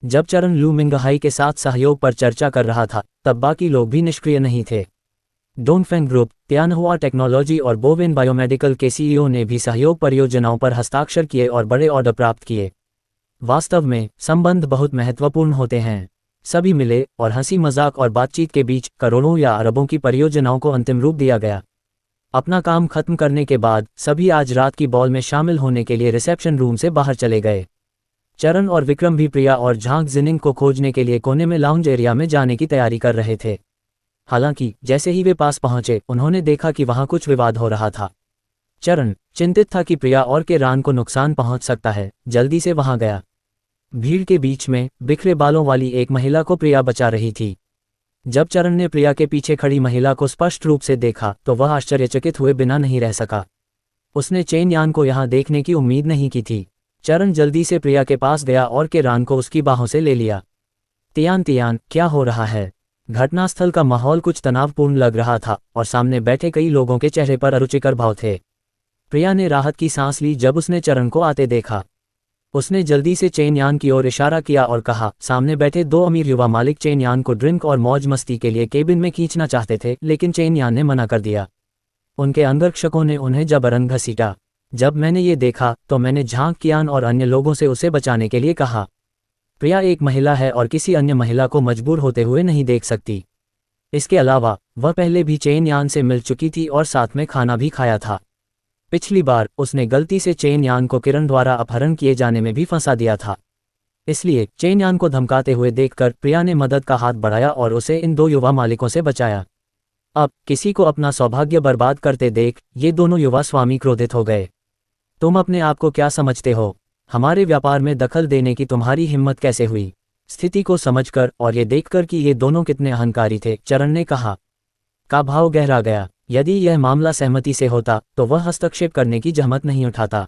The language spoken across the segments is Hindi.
जब चरण लू मिंगहाई के साथ सहयोग पर चर्चा कर रहा था, तब बाकी लोग भी निष्क्रिय नहीं थे। डोंगफेंग ग्रुप, तियानहुआ टेक्नोलॉजी और बोवेन बायोमेडिकल के सीईओ ने भी सहयोग परियोजनाओं पर हस्ताक्षर किए और बड़े ऑर्डर प्राप्त किए। वास्तव में संबंध बहुत महत्वपूर्ण होते हैं। सभी मिले और हंसी मजाक और बातचीत के बीच करोड़ों या अरबों की परियोजनाओं को अंतिम रूप दिया गया। अपना काम खत्म करने के बाद सभी आज रात की बॉल में शामिल होने के लिए रिसेप्शन रूम से बाहर चले गए। चरण और विक्रम भी प्रिया और झांग जिनिंग को खोजने के लिए कोने में लाउंज एरिया में जाने की तैयारी कर रहे थे। हालांकि जैसे ही वे पास पहुंचे, उन्होंने देखा कि वहां कुछ विवाद हो रहा था। चरण चिंतित था कि प्रिया और केरान को नुकसान पहुंच सकता है, जल्दी से वहां गया। भीड़ के बीच में बिखरे बालों वाली एक महिला को प्रिया बचा रही थी। जब चरण ने प्रिया के पीछे खड़ी महिला को स्पष्ट रूप से देखा तो वह आश्चर्यचकित हुए बिना नहीं रह सका। उसने चेन यान को यहां देखने की उम्मीद नहीं की थी। चरण जल्दी से प्रिया के पास गया और केरान को उसकी बाहों से ले लिया। तियान तियान, क्या हो रहा है? घटनास्थल का माहौल कुछ तनावपूर्ण लग रहा था और सामने बैठे कई लोगों के चेहरे पर अरुचिकर भाव थे। प्रिया ने राहत की सांस ली जब उसने चरण को आते देखा। उसने जल्दी से चेन यान की ओर इशारा किया और कहा, सामने बैठे दो अमीर युवा मालिक चेन यान को ड्रिंक और मौज मस्ती के लिए केबिन में खींचना चाहते थे, लेकिन चेन यान ने मना कर दिया। उनके अंगरक्षकों ने उन्हें जबरन घसीटा। जब मैंने ये देखा तो मैंने झांग कियान और अन्य लोगों से उसे बचाने के लिए कहा। प्रिया एक महिला है और किसी अन्य महिला को मजबूर होते हुए नहीं देख सकती। इसके अलावा वह पहले भी चेन यान से मिल चुकी थी और साथ में खाना भी खाया था। पिछली बार उसने गलती से चेन यान को किरण द्वारा अपहरण किए जाने में भी फंसा दिया था। इसलिए चेन यान को धमकाते हुए देखकर प्रिया ने मदद का हाथ बढ़ाया और उसे इन दो युवा मालिकों से बचाया। अब किसी को अपना सौभाग्य बर्बाद करते देख ये दोनों युवा स्वामी क्रोधित हो गए। तुम अपने आप को क्या समझते हो? हमारे व्यापार में दखल देने की तुम्हारी हिम्मत कैसे हुई? स्थिति को समझकर और ये देखकर कि ये दोनों कितने अहंकारी थे, चरण ने कहा। का भाव गहरा गया। यदि यह मामला सहमति से होता तो वह हस्तक्षेप करने की जहमत नहीं उठाता।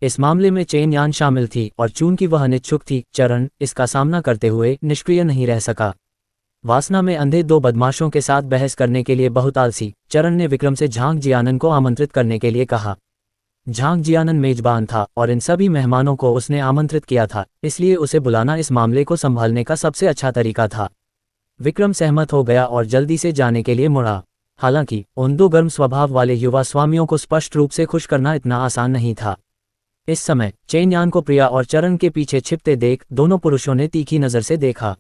इस मामले में चेन यान शामिल थी और चूंकि वह अनिच्छुक थी, चरण इसका सामना करते हुए निष्क्रिय नहीं रह सका। वासना में अंधे दो बदमाशों के साथ बहस करने के लिए बहुत आलसी, चरण ने विक्रम से झांग जियानन को आमंत्रित करने के लिए कहा। झांग जियानन मेजबान था और इन सभी मेहमानों को उसने आमंत्रित किया था, इसलिए उसे बुलाना इस मामले को संभालने का सबसे अच्छा तरीका था। विक्रम सहमत हो गया और जल्दी से जाने के लिए मुड़ा। हालांकि उन दो गर्म स्वभाव वाले युवा स्वामियों को स्पष्ट रूप से खुश करना इतना आसान नहीं था। इस समय चेन यान को प्रिया और चरण के पीछे छिपते देख दोनों पुरुषों ने तीखी नजर से देखा।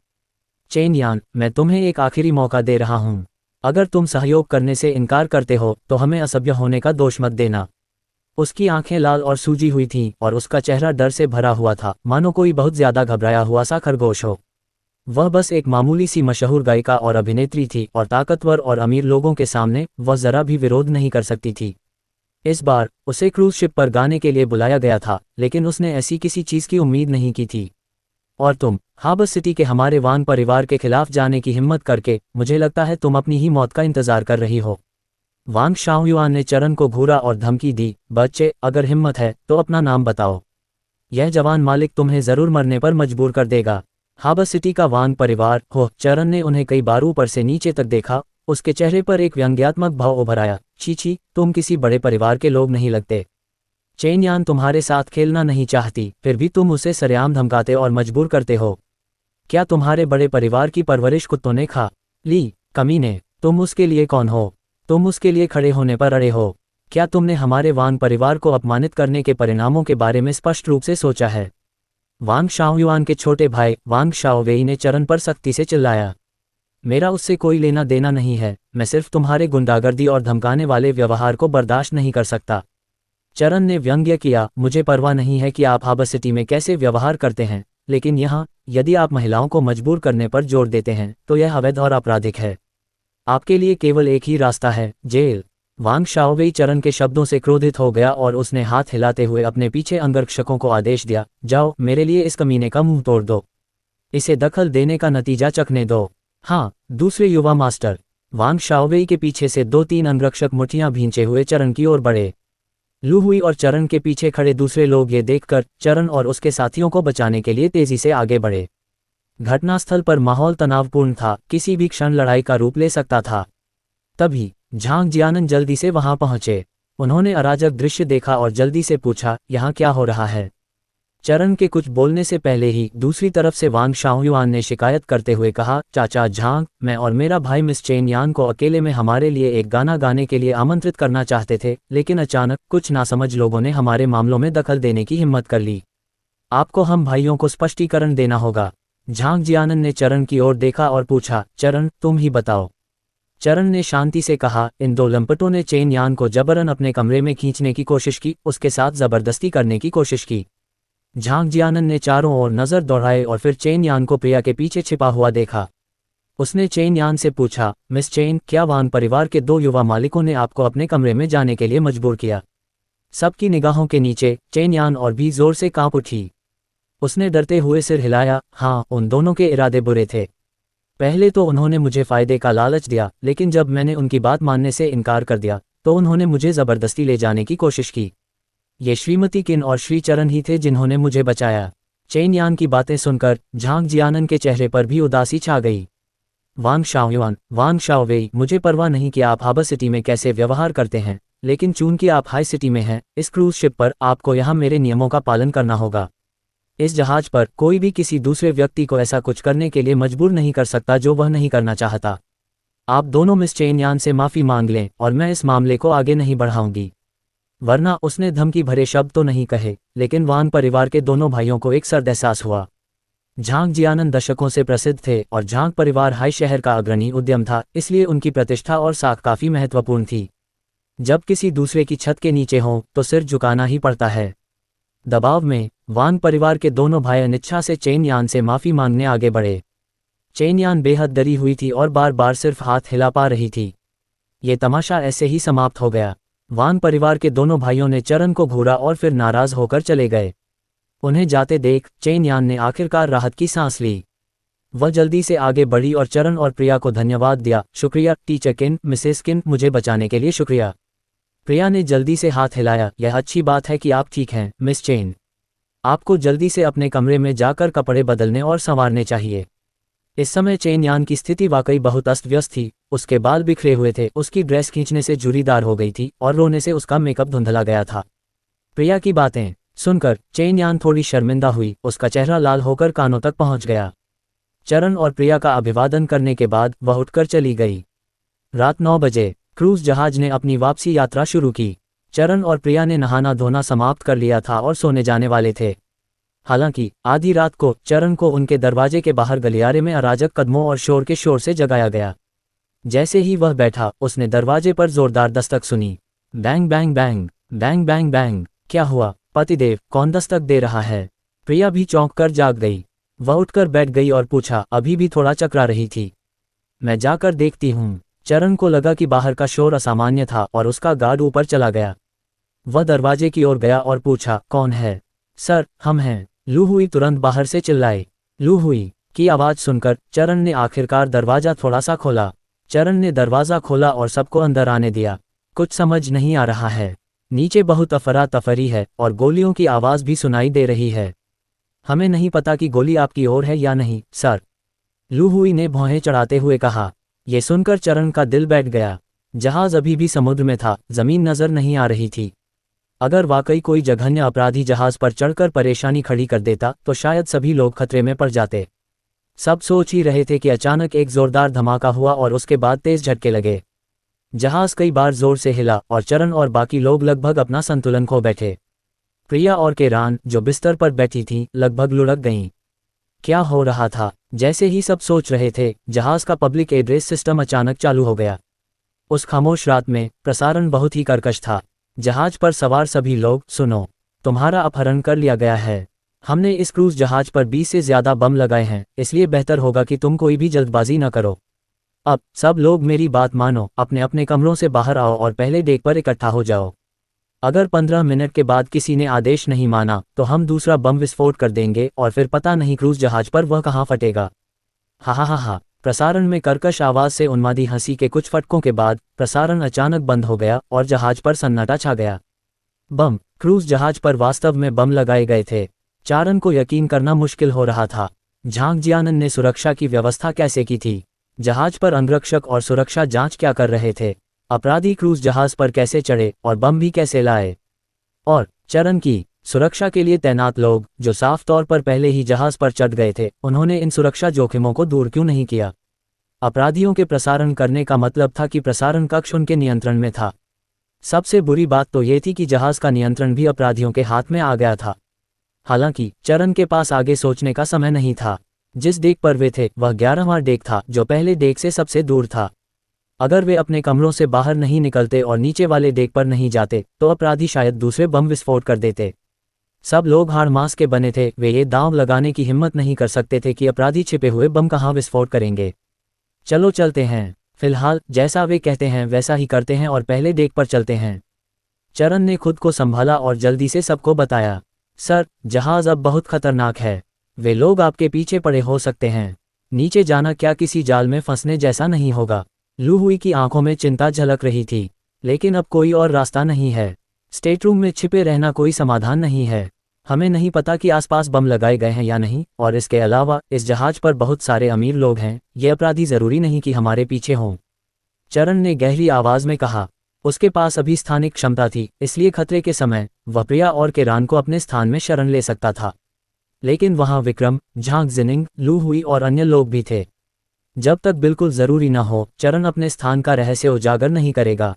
चेन यान, मैं तुम्हें एक आखिरी मौका दे रहा हूं। अगर तुम सहयोग करने से इनकार करते हो तो हमें असभ्य होने का दोष मत देना। उसकी आंखें लाल और सूजी हुई थीं और उसका चेहरा डर से भरा हुआ था, मानो कोई बहुत ज्यादा घबराया हुआ सा खरगोश हो। वह बस एक मामूली सी मशहूर गायिका और अभिनेत्री थी और ताकतवर और अमीर लोगों के सामने वह जरा भी विरोध नहीं कर सकती थी। इस बार उसे क्रूज शिप पर गाने के लिए बुलाया गया था, लेकिन उसने ऐसी किसी चीज की उम्मीद नहीं की थी। और तुम हार्बर सिटी के हमारे वान परिवार के खिलाफ जाने की हिम्मत करके मुझे लगता है तुम अपनी ही मौत का इंतजार कर रही हो। वांग शाओयुआन ने चरण को घूरा और धमकी दी, बच्चे, अगर हिम्मत है तो अपना नाम बताओ। यह जवान मालिक तुम्हें जरूर मरने पर मजबूर कर देगा। हार्बर सिटी का वांग परिवार हो। चरण ने उन्हें कई बार ऊपर से नीचे तक देखा। उसके चेहरे पर एक व्यंग्यात्मक भाव उभर आया। छी, तुम किसी बड़े परिवार के लोग नहीं लगते। चेन यान तुम्हारे साथ खेलना नहीं चाहती, फिर भी तुम उसे सरेआम धमकाते और मजबूर करते हो। क्या तुम्हारे बड़े परिवार की परवरिश कुत्तों ने खा ली? कमीने, तुम उसके लिए कौन हो? तुम उसके लिए खड़े होने पर अड़े हो। क्या तुमने हमारे वांग परिवार को अपमानित करने के परिणामों के बारे में स्पष्ट रूप से सोचा है? वांग शाओयुआन के छोटे भाई वांग शाओवेई ने चरण पर सख्ती से चिल्लाया। मेरा उससे कोई लेना देना नहीं है, मैं सिर्फ तुम्हारे गुंडागर्दी और धमकाने वाले व्यवहार को बर्दाश्त नहीं कर सकता। चरण ने व्यंग्य किया, मुझे परवाह नहीं है कि आप हार्बर सिटी में कैसे व्यवहार करते हैं, लेकिन यहाँ यदि आप महिलाओं को मजबूर करने पर जोर देते हैं तो यह अवैध और आपराधिक है। आपके लिए केवल एक ही रास्ता है, जेल। वांग शाओवेई चरण के शब्दों से क्रोधित हो गया और उसने हाथ हिलाते हुए अपने पीछे अंगरक्षकों को आदेश दिया, जाओ, मेरे लिए इस कमीने का मुंह तोड़ दो। इसे दखल देने का नतीजा चखने दो। हाँ, दूसरे युवा मास्टर। वांग शाओवेई के पीछे से 2-3 अंगरक्षक मुठ्ठियां भींचे हुए चरण की ओर बढ़े। लू हुई और चरण के पीछे खड़े दूसरे लोग ये देखकर चरण और उसके साथियों को बचाने के लिए तेजी से आगे बढ़े। घटनास्थल पर माहौल तनावपूर्ण था, किसी भी क्षण लड़ाई का रूप ले सकता था। तभी झांग जियानन जल्दी से वहां पहुंचे। उन्होंने अराजक दृश्य देखा और जल्दी से पूछा, यहाँ क्या हो रहा है? चरण के कुछ बोलने से पहले ही दूसरी तरफ से वांग शाओयुआन ने शिकायत करते हुए कहा, चाचा झांग, मैं और मेरा भाई मिस चेन यान को अकेले में हमारे लिए एक गाना गाने के लिए आमंत्रित करना चाहते थे, लेकिन अचानक कुछ नासमझ लोगों ने हमारे मामलों में दखल देने की हिम्मत कर ली। आपको हम भाइयों को स्पष्टीकरण देना होगा। झांग जियानन ने चरण की ओर देखा और पूछा, चरण, तुम ही बताओ। चरण ने शांति से कहा, इन दो लंपटों ने चेन यान को जबरन अपने कमरे में खींचने की कोशिश की, उसके साथ जबरदस्ती करने की कोशिश की। झांग जियानन ने चारों ओर नजर दौड़ाए और फिर चेन यान को प्रिया के पीछे छिपा हुआ देखा। उसने चेन यान से पूछा, मिस चेन, क्या वांग परिवार के दो युवा मालिकों ने आपको अपने कमरे में जाने के लिए मजबूर किया? सबकी निगाहों के नीचे चेन यान और भी जोर से कांप उठी। उसने डरते हुए सिर हिलाया, हाँ, उन दोनों के इरादे बुरे थे। पहले तो उन्होंने मुझे फायदे का लालच दिया, लेकिन जब मैंने उनकी बात मानने से इनकार कर दिया तो उन्होंने मुझे जबरदस्ती ले जाने की कोशिश की। ये श्रीमती किन और श्री चरण ही थे जिन्होंने मुझे बचाया। चेन यान की बातें सुनकर झांग जियानन के चेहरे पर भी उदासी छा गई। वांग शाओयुआन, वांग शाओवेई, मुझे परवाह नहीं कि आप हार्बर सिटी में कैसे व्यवहार करते हैं, लेकिन चूंकि आप हाई सिटी में हैं, इस क्रूज शिप पर आपको यहाँ मेरे नियमों का पालन करना होगा। इस जहाज पर कोई भी किसी दूसरे व्यक्ति को ऐसा कुछ करने के लिए मजबूर नहीं कर सकता जो वह नहीं करना चाहता। आप दोनों मिस चेन यान से माफ़ी मांग लें और मैं इस मामले को आगे नहीं बढ़ाऊंगी। वरना उसने धमकी भरे शब्द तो नहीं कहे, लेकिन वांग परिवार के दोनों भाइयों को एक सर्द एहसास हुआ। झांग जियानन दशकों से प्रसिद्ध थे और झांग परिवार हाई शहर का अग्रणी उद्यम था, इसलिए उनकी प्रतिष्ठा और साख काफ़ी महत्वपूर्ण थी। जब किसी दूसरे की छत के नीचे हों तो सिर झुकाना ही पड़ता है। दबाव में वांग परिवार के दोनों भाई अनिच्छा से चेन यान से माफ़ी मांगने आगे बढ़े। चेन यान बेहद डरी हुई थी और बार बार सिर्फ हाथ हिला पा रही थी। ये तमाशा ऐसे ही समाप्त हो गया। वांग परिवार के दोनों भाइयों ने चरण को घूरा और फिर नाराज होकर चले गए। उन्हें जाते देख चेन यान ने आखिरकार राहत की सांस ली। वह जल्दी से आगे बढ़ी और चरण और प्रिया को धन्यवाद दिया। शुक्रिया टीचर किन, मिसेस किन, मुझे बचाने के लिए शुक्रिया। प्रिया ने जल्दी से हाथ हिलाया, यह अच्छी बात है कि आप ठीक हैं मिस चेन। आपको जल्दी से अपने कमरे में जाकर कपड़े बदलने और संवारने चाहिए। इस समय चेन यान की स्थिति वाकई बहुत अस्त व्यस्त थी। उसके बाल बिखरे हुए थे, उसकी ड्रेस खींचने से झुर्रीदार हो गई थी और रोने से उसका मेकअप धुंधला गया था। प्रिया की बातें सुनकर चेन यान थोड़ी शर्मिंदा हुई, उसका चेहरा लाल होकर कानों तक पहुंच गया। चरण और प्रिया का अभिवादन करने के बाद वह उठकर चली गई। रात 9 बजे क्रूज जहाज ने अपनी वापसी यात्रा शुरू की। चरण और प्रिया ने नहाना धोना समाप्त कर लिया था और सोने जाने वाले थे। हालांकि आधी रात को चरण को उनके दरवाजे के बाहर गलियारे में अराजक कदमों और शोर के शोर से जगाया गया। जैसे ही वह बैठा, उसने दरवाजे पर जोरदार दस्तक सुनी। Bang bang bang, bang bang bang. क्या हुआ पतिदेव, कौन दस्तक दे रहा है? प्रिया भी चौंक कर जाग गई। वह उठकर बैठ गई और पूछा, अभी भी थोड़ा चकरा रही थी। मैं जाकर देखती हूँ। चरण को लगा कि बाहर का शोर असामान्य था और उसका गार्ड ऊपर चला गया। वह दरवाजे की ओर गया और पूछा, कौन है? सर, हम हैं। लू हुई तुरंत बाहर से चिल्लाई। लू हुई की आवाज़ सुनकर चरण ने आखिरकार दरवाज़ा थोड़ा सा खोला। चरण ने दरवाज़ा खोला और सबको अंदर आने दिया। कुछ समझ नहीं आ रहा है। नीचे बहुत अफरा तफरी है और गोलियों की आवाज़ भी सुनाई दे रही है। हमें नहीं पता कि गोली आपकी ओर है या नहीं, सर, लू हुई ने भौहें चढ़ाते हुए कहा। यह सुनकर चरण का दिल बैठ गया। जहाज अभी भी समुद्र में था, जमीन नजर नहीं आ रही थी। अगर वाकई कोई जघन्य अपराधी जहाज पर चढ़कर परेशानी खड़ी कर देता तो शायद सभी लोग खतरे में पड़ जाते। सब सोच ही रहे थे कि अचानक एक जोरदार धमाका हुआ और उसके बाद तेज झटके लगे। जहाज कई बार जोर से हिला और चरण और बाकी लोग लगभग अपना संतुलन खो बैठे। प्रिया और केरान, जो बिस्तर पर बैठी थीं, लगभग लुढ़क गईं। क्या हो रहा था? जैसे ही सब सोच रहे थे, जहाज का पब्लिक एड्रेस सिस्टम अचानक चालू हो गया। उस खामोश रात में प्रसारण बहुत ही कर्कश था। जहाज पर सवार सभी लोग, सुनो, तुम्हारा अपहरण कर लिया गया है। हमने इस क्रूज जहाज पर 20 से ज़्यादा बम लगाए हैं, इसलिए बेहतर होगा कि तुम कोई भी जल्दबाजी न करो। अब सब लोग मेरी बात मानो, अपने अपने कमरों से बाहर आओ और पहले डेक पर इकट्ठा हो जाओ। अगर 15 मिनट के बाद किसी ने आदेश नहीं माना तो हम दूसरा बम विस्फोट कर देंगे और फिर पता नहीं क्रूज जहाज पर वह कहाँ फटेगा। हा हा हा हा। प्रसारण में कर्कश आवाज से उन्मादी हंसी के कुछ फटकों के बाद प्रसारण अचानक बंद हो गया और जहाज पर सन्नाटा छा गया। बम, क्रूज जहाज पर वास्तव में बम लगाए गए थे। चारण को यकीन करना मुश्किल हो रहा था। झांग जियानन ने सुरक्षा की व्यवस्था कैसे की थी? जहाज पर अंगरक्षक और सुरक्षा जांच क्या कर रहे थे? अपराधी क्रूज जहाज पर कैसे चढ़े और बम भी कैसे लाए? और चरण की सुरक्षा के लिए तैनात लोग, जो साफ तौर पर पहले ही जहाज पर चढ़ गए थे, उन्होंने इन सुरक्षा जोखिमों को दूर क्यों नहीं किया? अपराधियों के प्रसारण करने का मतलब था कि प्रसारण कक्ष उनके नियंत्रण में था। सबसे बुरी बात तो ये थी कि जहाज का नियंत्रण भी अपराधियों के हाथ में आ गया था। हालांकि चरण के पास आगे सोचने का समय नहीं था। जिस डेक पर वे थे वह 11वां डेक था, जो पहले डेक से सबसे दूर था। अगर वे अपने कमरों से बाहर नहीं निकलते और नीचे वाले डेक पर नहीं जाते तो अपराधी शायद दूसरे बम विस्फोट कर देते। सब लोग हाड़ मांस के बने थे, वे ये दांव लगाने की हिम्मत नहीं कर सकते थे कि अपराधी छिपे हुए बम कहाँ विस्फोट करेंगे। चलो चलते हैं। फिलहाल जैसा वे कहते हैं वैसा ही करते हैं और पहले डेक पर चलते हैं। चरण ने खुद को संभाला और जल्दी से सबको बताया, सर, जहाज अब बहुत खतरनाक है। वे लोग आपके पीछे पड़े हो सकते हैं। नीचे जाना क्या किसी जाल में फंसने जैसा नहीं होगा। लू हुई की आंखों में चिंता झलक रही थी। लेकिन अब कोई और रास्ता नहीं है। स्टेटरूम में छिपे रहना कोई समाधान नहीं है। हमें नहीं पता कि आसपास बम लगाए गए हैं या नहीं, और इसके अलावा इस जहाज पर बहुत सारे अमीर लोग हैं। ये अपराधी जरूरी नहीं कि हमारे पीछे हों। चरण ने गहरी आवाज में कहा। उसके पास अभी स्थानिक क्षमता थी, इसलिए खतरे के समय वह प्रिया और केरान को अपने स्थान में शरण ले सकता था। लेकिन वहां विक्रम, झांग जिनिंग, लू हुई और अन्य लोग भी थे। जब तक बिल्कुल जरूरी न हो, चरण अपने स्थान का रहस्य उजागर नहीं करेगा।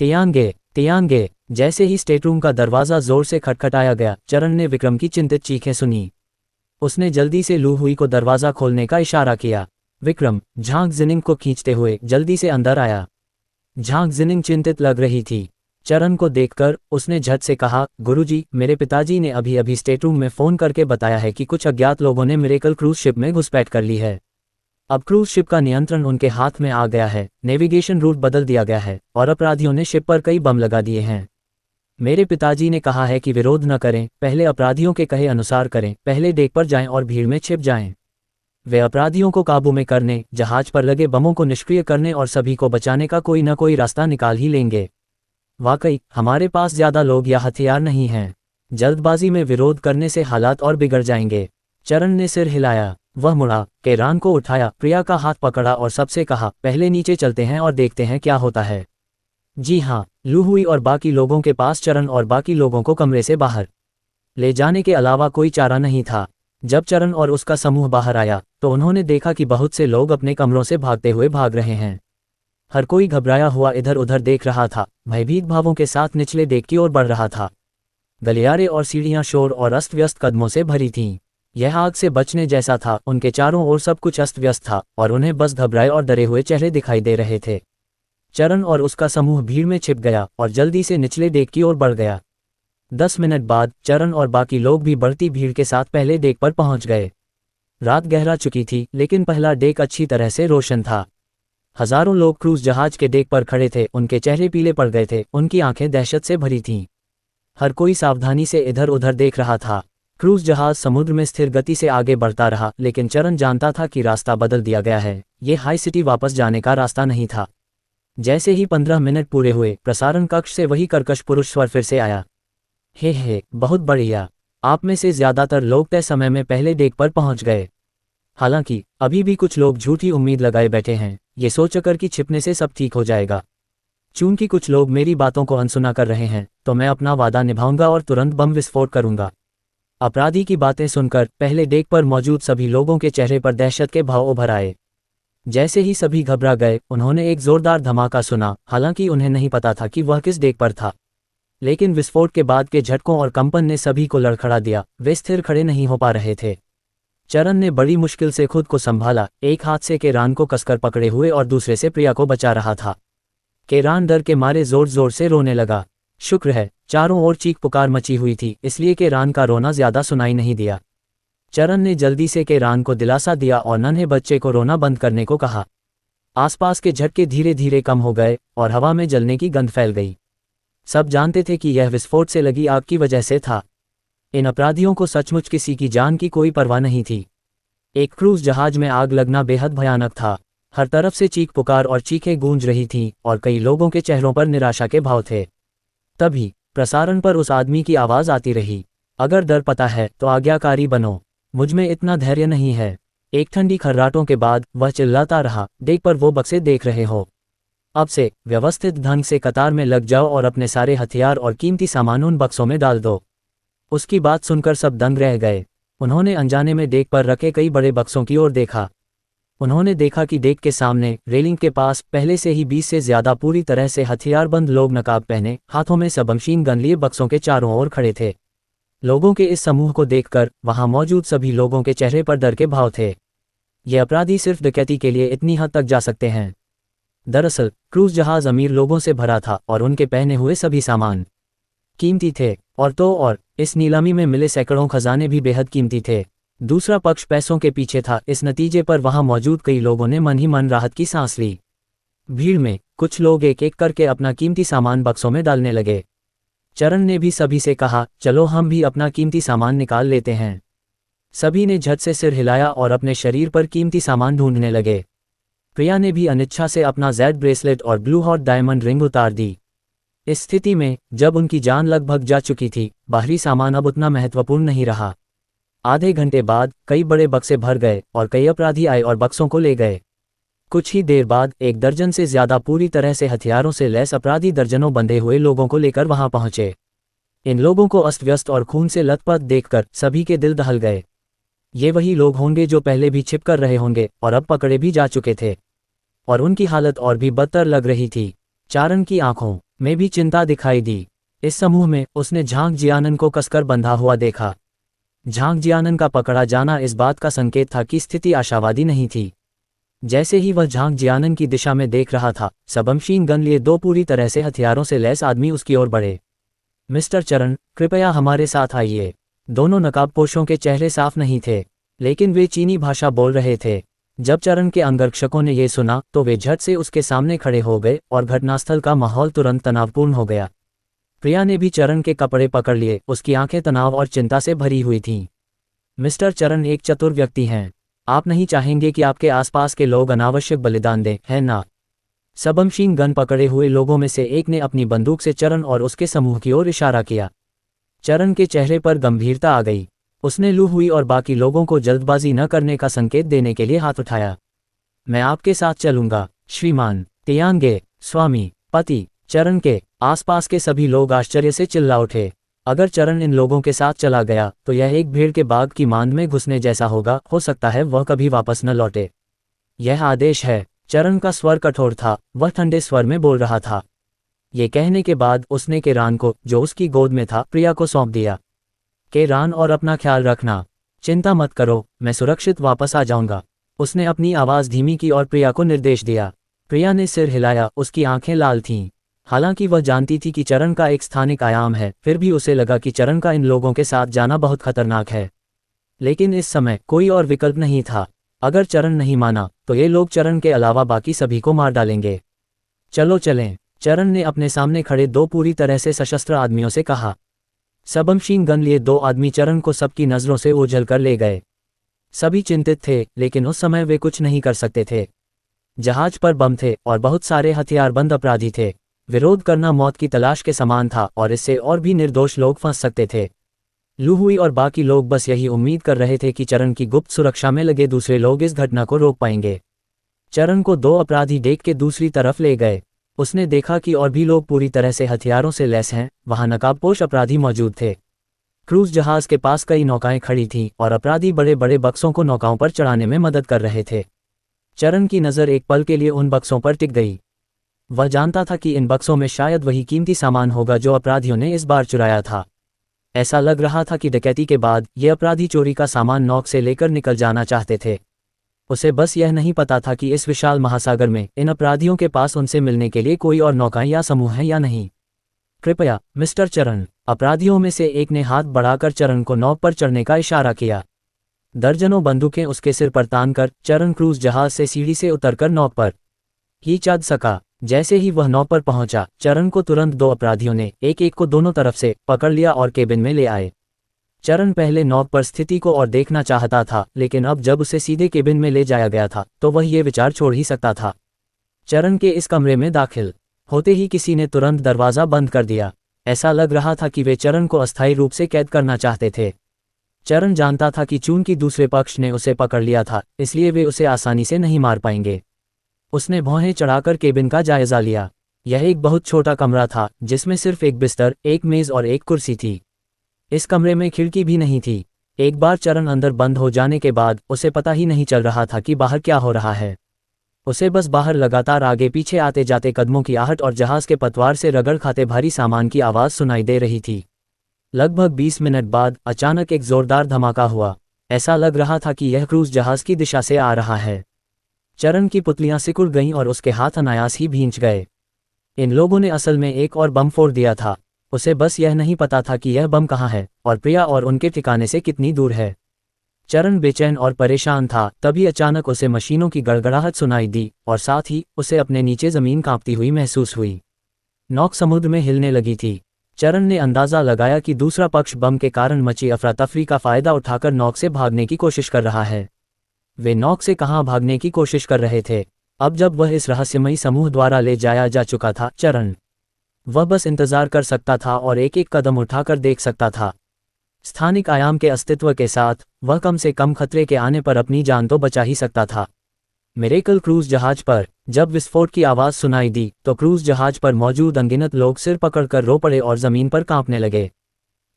तियांगे, तियांगे। जैसे ही स्टेटरूम का दरवाजा जोर से खटखटाया गया, चरण ने विक्रम की चिंतित चीखें सुनी। उसने जल्दी से लू हुई को दरवाजा खोलने का इशारा किया। विक्रम, झांग जिनिंग को खींचते हुए जल्दी से अंदर आया। झांग जिनिंग चिंतित लग रही थी। चरण को देखकर उसने झट से कहा, गुरुजी, मेरे पिताजी ने अभी अभी स्टेटरूम में फोन करके बताया है कि कुछ अज्ञात लोगों ने मिरेकल क्रूज शिप में घुसपैठ कर ली है। अब क्रूज शिप का नियंत्रण उनके हाथ में आ गया है, नेविगेशन रूट बदल दिया गया है और अपराधियों ने शिप पर कई बम लगा दिए हैं। मेरे पिताजी ने कहा है कि विरोध न करें, पहले अपराधियों के कहे अनुसार करें, पहले डेक पर जाएं और भीड़ में छिप जाएं। वे अपराधियों को काबू में करने, जहाज पर लगे बमों को निष्क्रिय करने और सभी को बचाने का कोई न कोई रास्ता निकाल ही लेंगे। वाकई हमारे पास ज्यादा लोग या हथियार नहीं हैं। जल्दबाजी में विरोध करने से हालात और बिगड़ जाएंगे। चरण ने सिर हिलाया। वह मुड़ा, केरान को उठाया, प्रिया का हाथ पकड़ा और सबसे कहा, पहले नीचे चलते हैं और देखते हैं क्या होता है। जी हाँ। लू हुई और बाकी लोगों के पास चरण और बाकी लोगों को कमरे से बाहर ले जाने के अलावा कोई चारा नहीं था। जब चरण और उसका समूह बाहर आया तो उन्होंने देखा कि बहुत से लोग अपने कमरों से भागते हुए भाग रहे हैं। हर कोई घबराया हुआ इधर उधर देख रहा था, भयभीत भावों के साथ निचले डेक की ओर बढ़ रहा था। गलियारे और सीढ़ियां शोर और अस्त व्यस्त कदमों से भरी थीं। यह आग से बचने जैसा था। उनके चारों ओर सब कुछ अस्त व्यस्त था और उन्हें बस घबराए और डरे हुए चेहरे दिखाई दे रहे थे। चरण और उसका समूह भीड़ में छिप गया और जल्दी से निचले डेक की ओर बढ़ गया। 10 मिनट बाद चरण और बाकी लोग भी बढ़ती भीड़ के साथ पहले डेक पर पहुंच गए। रात गहरा चुकी थी, लेकिन पहला डेक अच्छी तरह से रोशन था। हजारों लोग क्रूज जहाज के डेक पर खड़े थे। उनके चेहरे पीले पड़ गए थे, उनकी आंखें दहशत से भरी थीं। हर कोई सावधानी से इधर उधर देख रहा था। क्रूज जहाज समुद्र में स्थिर गति से आगे बढ़ता रहा, लेकिन चरण जानता था कि रास्ता बदल दिया गया है। ये हाई सिटी वापस जाने का रास्ता नहीं था। जैसे ही 15 मिनट पूरे हुए, प्रसारण कक्ष से वही कर्कश पुरुष स्वर फिर से आया। हे, बहुत बढ़िया। आप में से ज्यादातर लोग तय समय में पहले डेक पर पहुंच गए। हालांकि अभी भी कुछ लोग झूठी उम्मीद लगाए बैठे हैं, ये सोचकर कि छिपने से सब ठीक हो जाएगा। चूंकि कुछ लोग मेरी बातों को अनसुना कर रहे हैं, तो मैं अपना वादा निभाऊंगा और तुरंत बम विस्फोट करूंगा। अपराधी की बातें सुनकर पहले डेक पर मौजूद सभी लोगों के चेहरे पर दहशत के भाव उभर आए। जैसे ही सभी घबरा गए, उन्होंने एक जोरदार धमाका सुना। हालांकि उन्हें नहीं पता था कि वह किस डेक पर था, लेकिन विस्फोट के बाद के झटकों और कंपन ने सभी को लड़खड़ा दिया। वे स्थिर खड़े नहीं हो पा रहे थे। चरण ने बड़ी मुश्किल से खुद को संभाला। एक हाथ से केरान को कसकर पकड़े हुए और दूसरे से प्रिया को बचा रहा था। केरान डर के मारे जोर जोर से रोने लगा। शुक्र है चारों ओर चीख पुकार मची हुई थी, इसलिए केरान का रोना ज्यादा सुनाई नहीं दिया। चरण ने जल्दी से केरान को दिलासा दिया और नन्हे बच्चे को रोना बंद करने को कहा। आसपास के झटके धीरे धीरे कम हो गए और हवा में जलने की गंध फैल गई। सब जानते थे कि यह विस्फोट से लगी आग की वजह से था। इन अपराधियों को सचमुच किसी की जान की कोई परवाह नहीं थी। एक क्रूज जहाज में आग लगना बेहद भयानक था। हर तरफ से चीख पुकार और चीखें गूंज रही थीं और कई लोगों के चेहरों पर निराशा के भाव थे। तभी प्रसारण पर उस आदमी की आवाज आती रही, अगर डर पता है तो आज्ञाकारी बनो, मुझ में इतना धैर्य नहीं है। एक ठंडी खर्राटों के बाद वह चिल्लाता रहा, डेक पर वो बक्से देख रहे हो, अब से व्यवस्थित ढंग से कतार में लग जाओ और अपने सारे हथियार और कीमती सामान उन बक्सों में डाल दो। उसकी बात सुनकर सब दंग रह गए। उन्होंने अनजाने में डेक पर रखे कई बड़े बक्सों की ओर देखा। उन्होंने देखा कि डेक के सामने रेलिंग के पास पहले से ही 20 से ज्यादा पूरी तरह से हथियारबंद लोग नकाब पहने, हाथों में सबमशीन गन लिए बक्सों के चारों ओर खड़े थे। लोगों के इस समूह को देखकर वहां मौजूद सभी लोगों के चेहरे पर डर के भाव थे। ये अपराधी सिर्फ डकैती के लिए इतनी हद तक जा सकते हैं। दरअसल क्रूज जहाज अमीर लोगों से भरा था और उनके पहने हुए सभी सामान कीमती थे, और इस नीलामी में मिले सैकड़ों खजाने भी बेहद कीमती थे। दूसरा पक्ष पैसों के पीछे था। इस नतीजे पर वहां मौजूद कई लोगों ने मन ही मन राहत की सांस ली। भीड़ में कुछ लोग एक एक करके अपना कीमती सामान बक्सों में डालने लगे। चरण ने भी सभी से कहा, चलो हम भी अपना कीमती सामान निकाल लेते हैं। सभी ने झट से सिर हिलाया और अपने शरीर पर कीमती सामान ढूंढने लगे। प्रिया ने भी अनिच्छा से अपना जेड ब्रेसलेट और ब्लू हॉट डायमंड रिंग उतार दी। इस स्थिति में जब उनकी जान लगभग जा चुकी थी, बाहरी सामान अब उतना महत्वपूर्ण नहीं रहा। आधे घंटे बाद कई बड़े बक्से भर गए और कई अपराधी आए और बक्सों को ले गए। कुछ ही देर बाद 1 दर्जन से ज्यादा पूरी तरह से हथियारों से लैस अपराधी दर्जनों बंधे हुए लोगों को लेकर वहां पहुंचे। इन लोगों को अस्त व्यस्त और खून से लथपथ देखकर सभी के दिल दहल गए। ये वही लोग होंगे जो पहले भी छिप कर रहे होंगे और अब पकड़े भी जा चुके थे, और उनकी हालत और भी बदतर लग रही थी। चारण की आंखों में भी चिंता दिखाई दी। इस समूह में उसने झांग जियानन को कसकर बंधा हुआ देखा। झांग जियानन का पकड़ा जाना इस बात का संकेत था कि स्थिति आशावादी नहीं थी। जैसे ही वह झांग जियानन की दिशा में देख रहा था, सबमशीन गन लिए 2 पूरी तरह से हथियारों से लैस आदमी उसकी ओर बढ़े। मिस्टर चरण, कृपया हमारे साथ आइए। दोनों नकाबपोशों के चेहरे साफ नहीं थे, लेकिन वे चीनी भाषा बोल रहे थे। जब चरण के अंगरक्षकों ने यह सुना तो वे झट से उसके सामने खड़े हो गए और घटनास्थल का माहौल तुरंत तनावपूर्ण हो गया। प्रिया ने भी चरण के कपड़े पकड़ लिए। उसकी आंखें तनाव और चिंता से भरी हुई थीं। मिस्टर चरण एक चतुर व्यक्ति हैं। आप नहीं चाहेंगे कि आपके आसपास के लोग अनावश्यक बलिदान दें, है ना? सबमशीन गन पकड़े हुए लोगों में से एक ने अपनी बंदूक से चरण और उसके समूह की ओर इशारा किया। चरण के चेहरे पर गंभीरता आ गई। उसने लू हुई और बाकी लोगों को जल्दबाजी न करने का संकेत देने के लिए हाथ उठाया। मैं आपके साथ चलूंगा, श्रीमान तियांगे, स्वामी, पति। चरण के आसपास के सभी लोग आश्चर्य से चिल्ला उठे। अगर चरण इन लोगों के साथ चला गया तो यह एक भेड़ के बाग की मांद में घुसने जैसा होगा। हो सकता है वह कभी वापस न लौटे। यह आदेश है। चरण का स्वर कठोर था। वह ठंडे स्वर में बोल रहा था। ये कहने के बाद उसने केरान को, जो उसकी गोद में था, प्रिया को सौंप दिया। केरान, और अपना ख्याल रखना। चिंता मत करो, मैं सुरक्षित वापस आ जाऊंगा। उसने अपनी आवाज़ धीमी की और प्रिया को निर्देश दिया। प्रिया ने सिर हिलाया। उसकी आंखें लाल थीं। हालांकि वह जानती थी कि चरण का एक स्थानिक आयाम है, फिर भी उसे लगा कि चरण का इन लोगों के साथ जाना बहुत खतरनाक है। लेकिन इस समय कोई और विकल्प नहीं था। अगर चरण नहीं माना तो ये लोग चरण के अलावा बाकी सभी को मार डालेंगे। चलो चलें, चरण ने अपने सामने खड़े 2 पूरी तरह से सशस्त्र आदमियों से कहा। सबमशीन गन लिए 2 आदमी चरण को सबकी नज़रों से ओझल कर ले गए। सभी चिंतित थे, लेकिन उस समय वे कुछ नहीं कर सकते थे। जहाज पर बम थे और बहुत सारे हथियारबंद अपराधी थे। विरोध करना मौत की तलाश के समान था और इससे और भी निर्दोष लोग फंस सकते थे। लूहुई और बाकी लोग बस यही उम्मीद कर रहे थे कि चरण की गुप्त सुरक्षा में लगे दूसरे लोग इस घटना को रोक पाएंगे। चरण को 2 अपराधी डेक के दूसरी तरफ ले गए। उसने देखा कि और भी लोग पूरी तरह से हथियारों से लैस हैं। वहां नकाबपोश अपराधी मौजूद थे। क्रूज जहाज के पास कई नौकाएं खड़ी थीं और अपराधी बड़े बड़े बक्सों को नौकाओं पर चढ़ाने में मदद कर रहे थे। चरण की नज़र एक पल के लिए उन बक्सों पर टिक गई। वह जानता था कि इन बक्सों में शायद वही कीमती सामान होगा जो अपराधियों ने इस बार चुराया था। ऐसा लग रहा था कि डकैती के बाद ये अपराधी चोरी का सामान नौक से लेकर निकल जाना चाहते थे। उसे बस यह नहीं पता था कि इस विशाल महासागर में इन अपराधियों के पास उनसे मिलने के लिए कोई और नौकाएं या समूह हैं या नहीं। कृपया मिस्टर चरण, अपराधियों में से एक ने हाथ बढ़ाकर चरण को नौक पर चढ़ने का इशारा किया। दर्जनों बंदूकें उसके सिर पर तानकर चरण क्रूज जहाज से सीढ़ी से उतरकर नौक पर ही चढ़ सका। जैसे ही वह नौक पर पहुंचा, चरण को तुरंत 2 अपराधियों ने एक एक को दोनों तरफ से पकड़ लिया और केबिन में ले आए। चरण पहले नौक पर स्थिति को और देखना चाहता था, लेकिन अब जब उसे सीधे केबिन में ले जाया गया था तो वह ये विचार छोड़ ही सकता था। चरण के इस कमरे में दाखिल होते ही किसी ने तुरंत दरवाज़ा बंद कर दिया। ऐसा लग रहा था कि वे चरण को अस्थायी रूप से कैद करना चाहते थे। चरण जानता था कि चूंकि दूसरे पक्ष ने उसे पकड़ लिया था, इसलिए वे उसे आसानी से नहीं मार पाएंगे। उसने भौहें चढ़ाकर केबिन का जायजा लिया। यह एक बहुत छोटा कमरा था जिसमें सिर्फ एक बिस्तर, एक मेज और एक कुर्सी थी। इस कमरे में खिड़की भी नहीं थी। एक बार चरण अंदर बंद हो जाने के बाद उसे पता ही नहीं चल रहा था कि बाहर क्या हो रहा है। उसे बस बाहर लगातार आगे पीछे आते जाते कदमों की आहट और जहाज के पतवार से रगड़ खाते भारी सामान की आवाज़ सुनाई दे रही थी। लगभग 20 मिनट बाद अचानक एक जोरदार धमाका हुआ। ऐसा लग रहा था कि यह क्रूज जहाज की दिशा से आ रहा है। चरण की पुतलियां सिकुड़ गईं और उसके हाथ अनायास ही भींच गए। इन लोगों ने असल में एक और बम फोड़ दिया था। उसे बस यह नहीं पता था कि यह बम कहाँ है और प्रिया और उनके ठिकाने से कितनी दूर है। चरण बेचैन और परेशान था, तभी अचानक उसे मशीनों की गड़गड़ाहट सुनाई दी और साथ ही उसे अपने नीचे ज़मीन कांपती हुई महसूस हुई। नौक समुद्र में हिलने लगी थी। चरण ने अंदाज़ा लगाया कि दूसरा पक्ष बम के कारण मची अफरा तफरी का फ़ायदा उठाकर नौक से भागने की कोशिश कर रहा है। वे नौक से कहाँ भागने की कोशिश कर रहे थे? अब जब वह इस रहस्यमयी समूह द्वारा ले जाया जा चुका था, वह बस इंतज़ार कर सकता था और एक एक कदम उठाकर देख सकता था। स्थानिक आयाम के अस्तित्व के साथ वह कम से कम खतरे के आने पर अपनी जान तो बचा ही सकता था। मिरेकल क्रूज जहाज पर जब विस्फोट की आवाज़ सुनाई दी तो क्रूज जहाज पर मौजूद अनगिनत लोग सिर पकड़कर रो पड़े और ज़मीन पर कांपने लगे।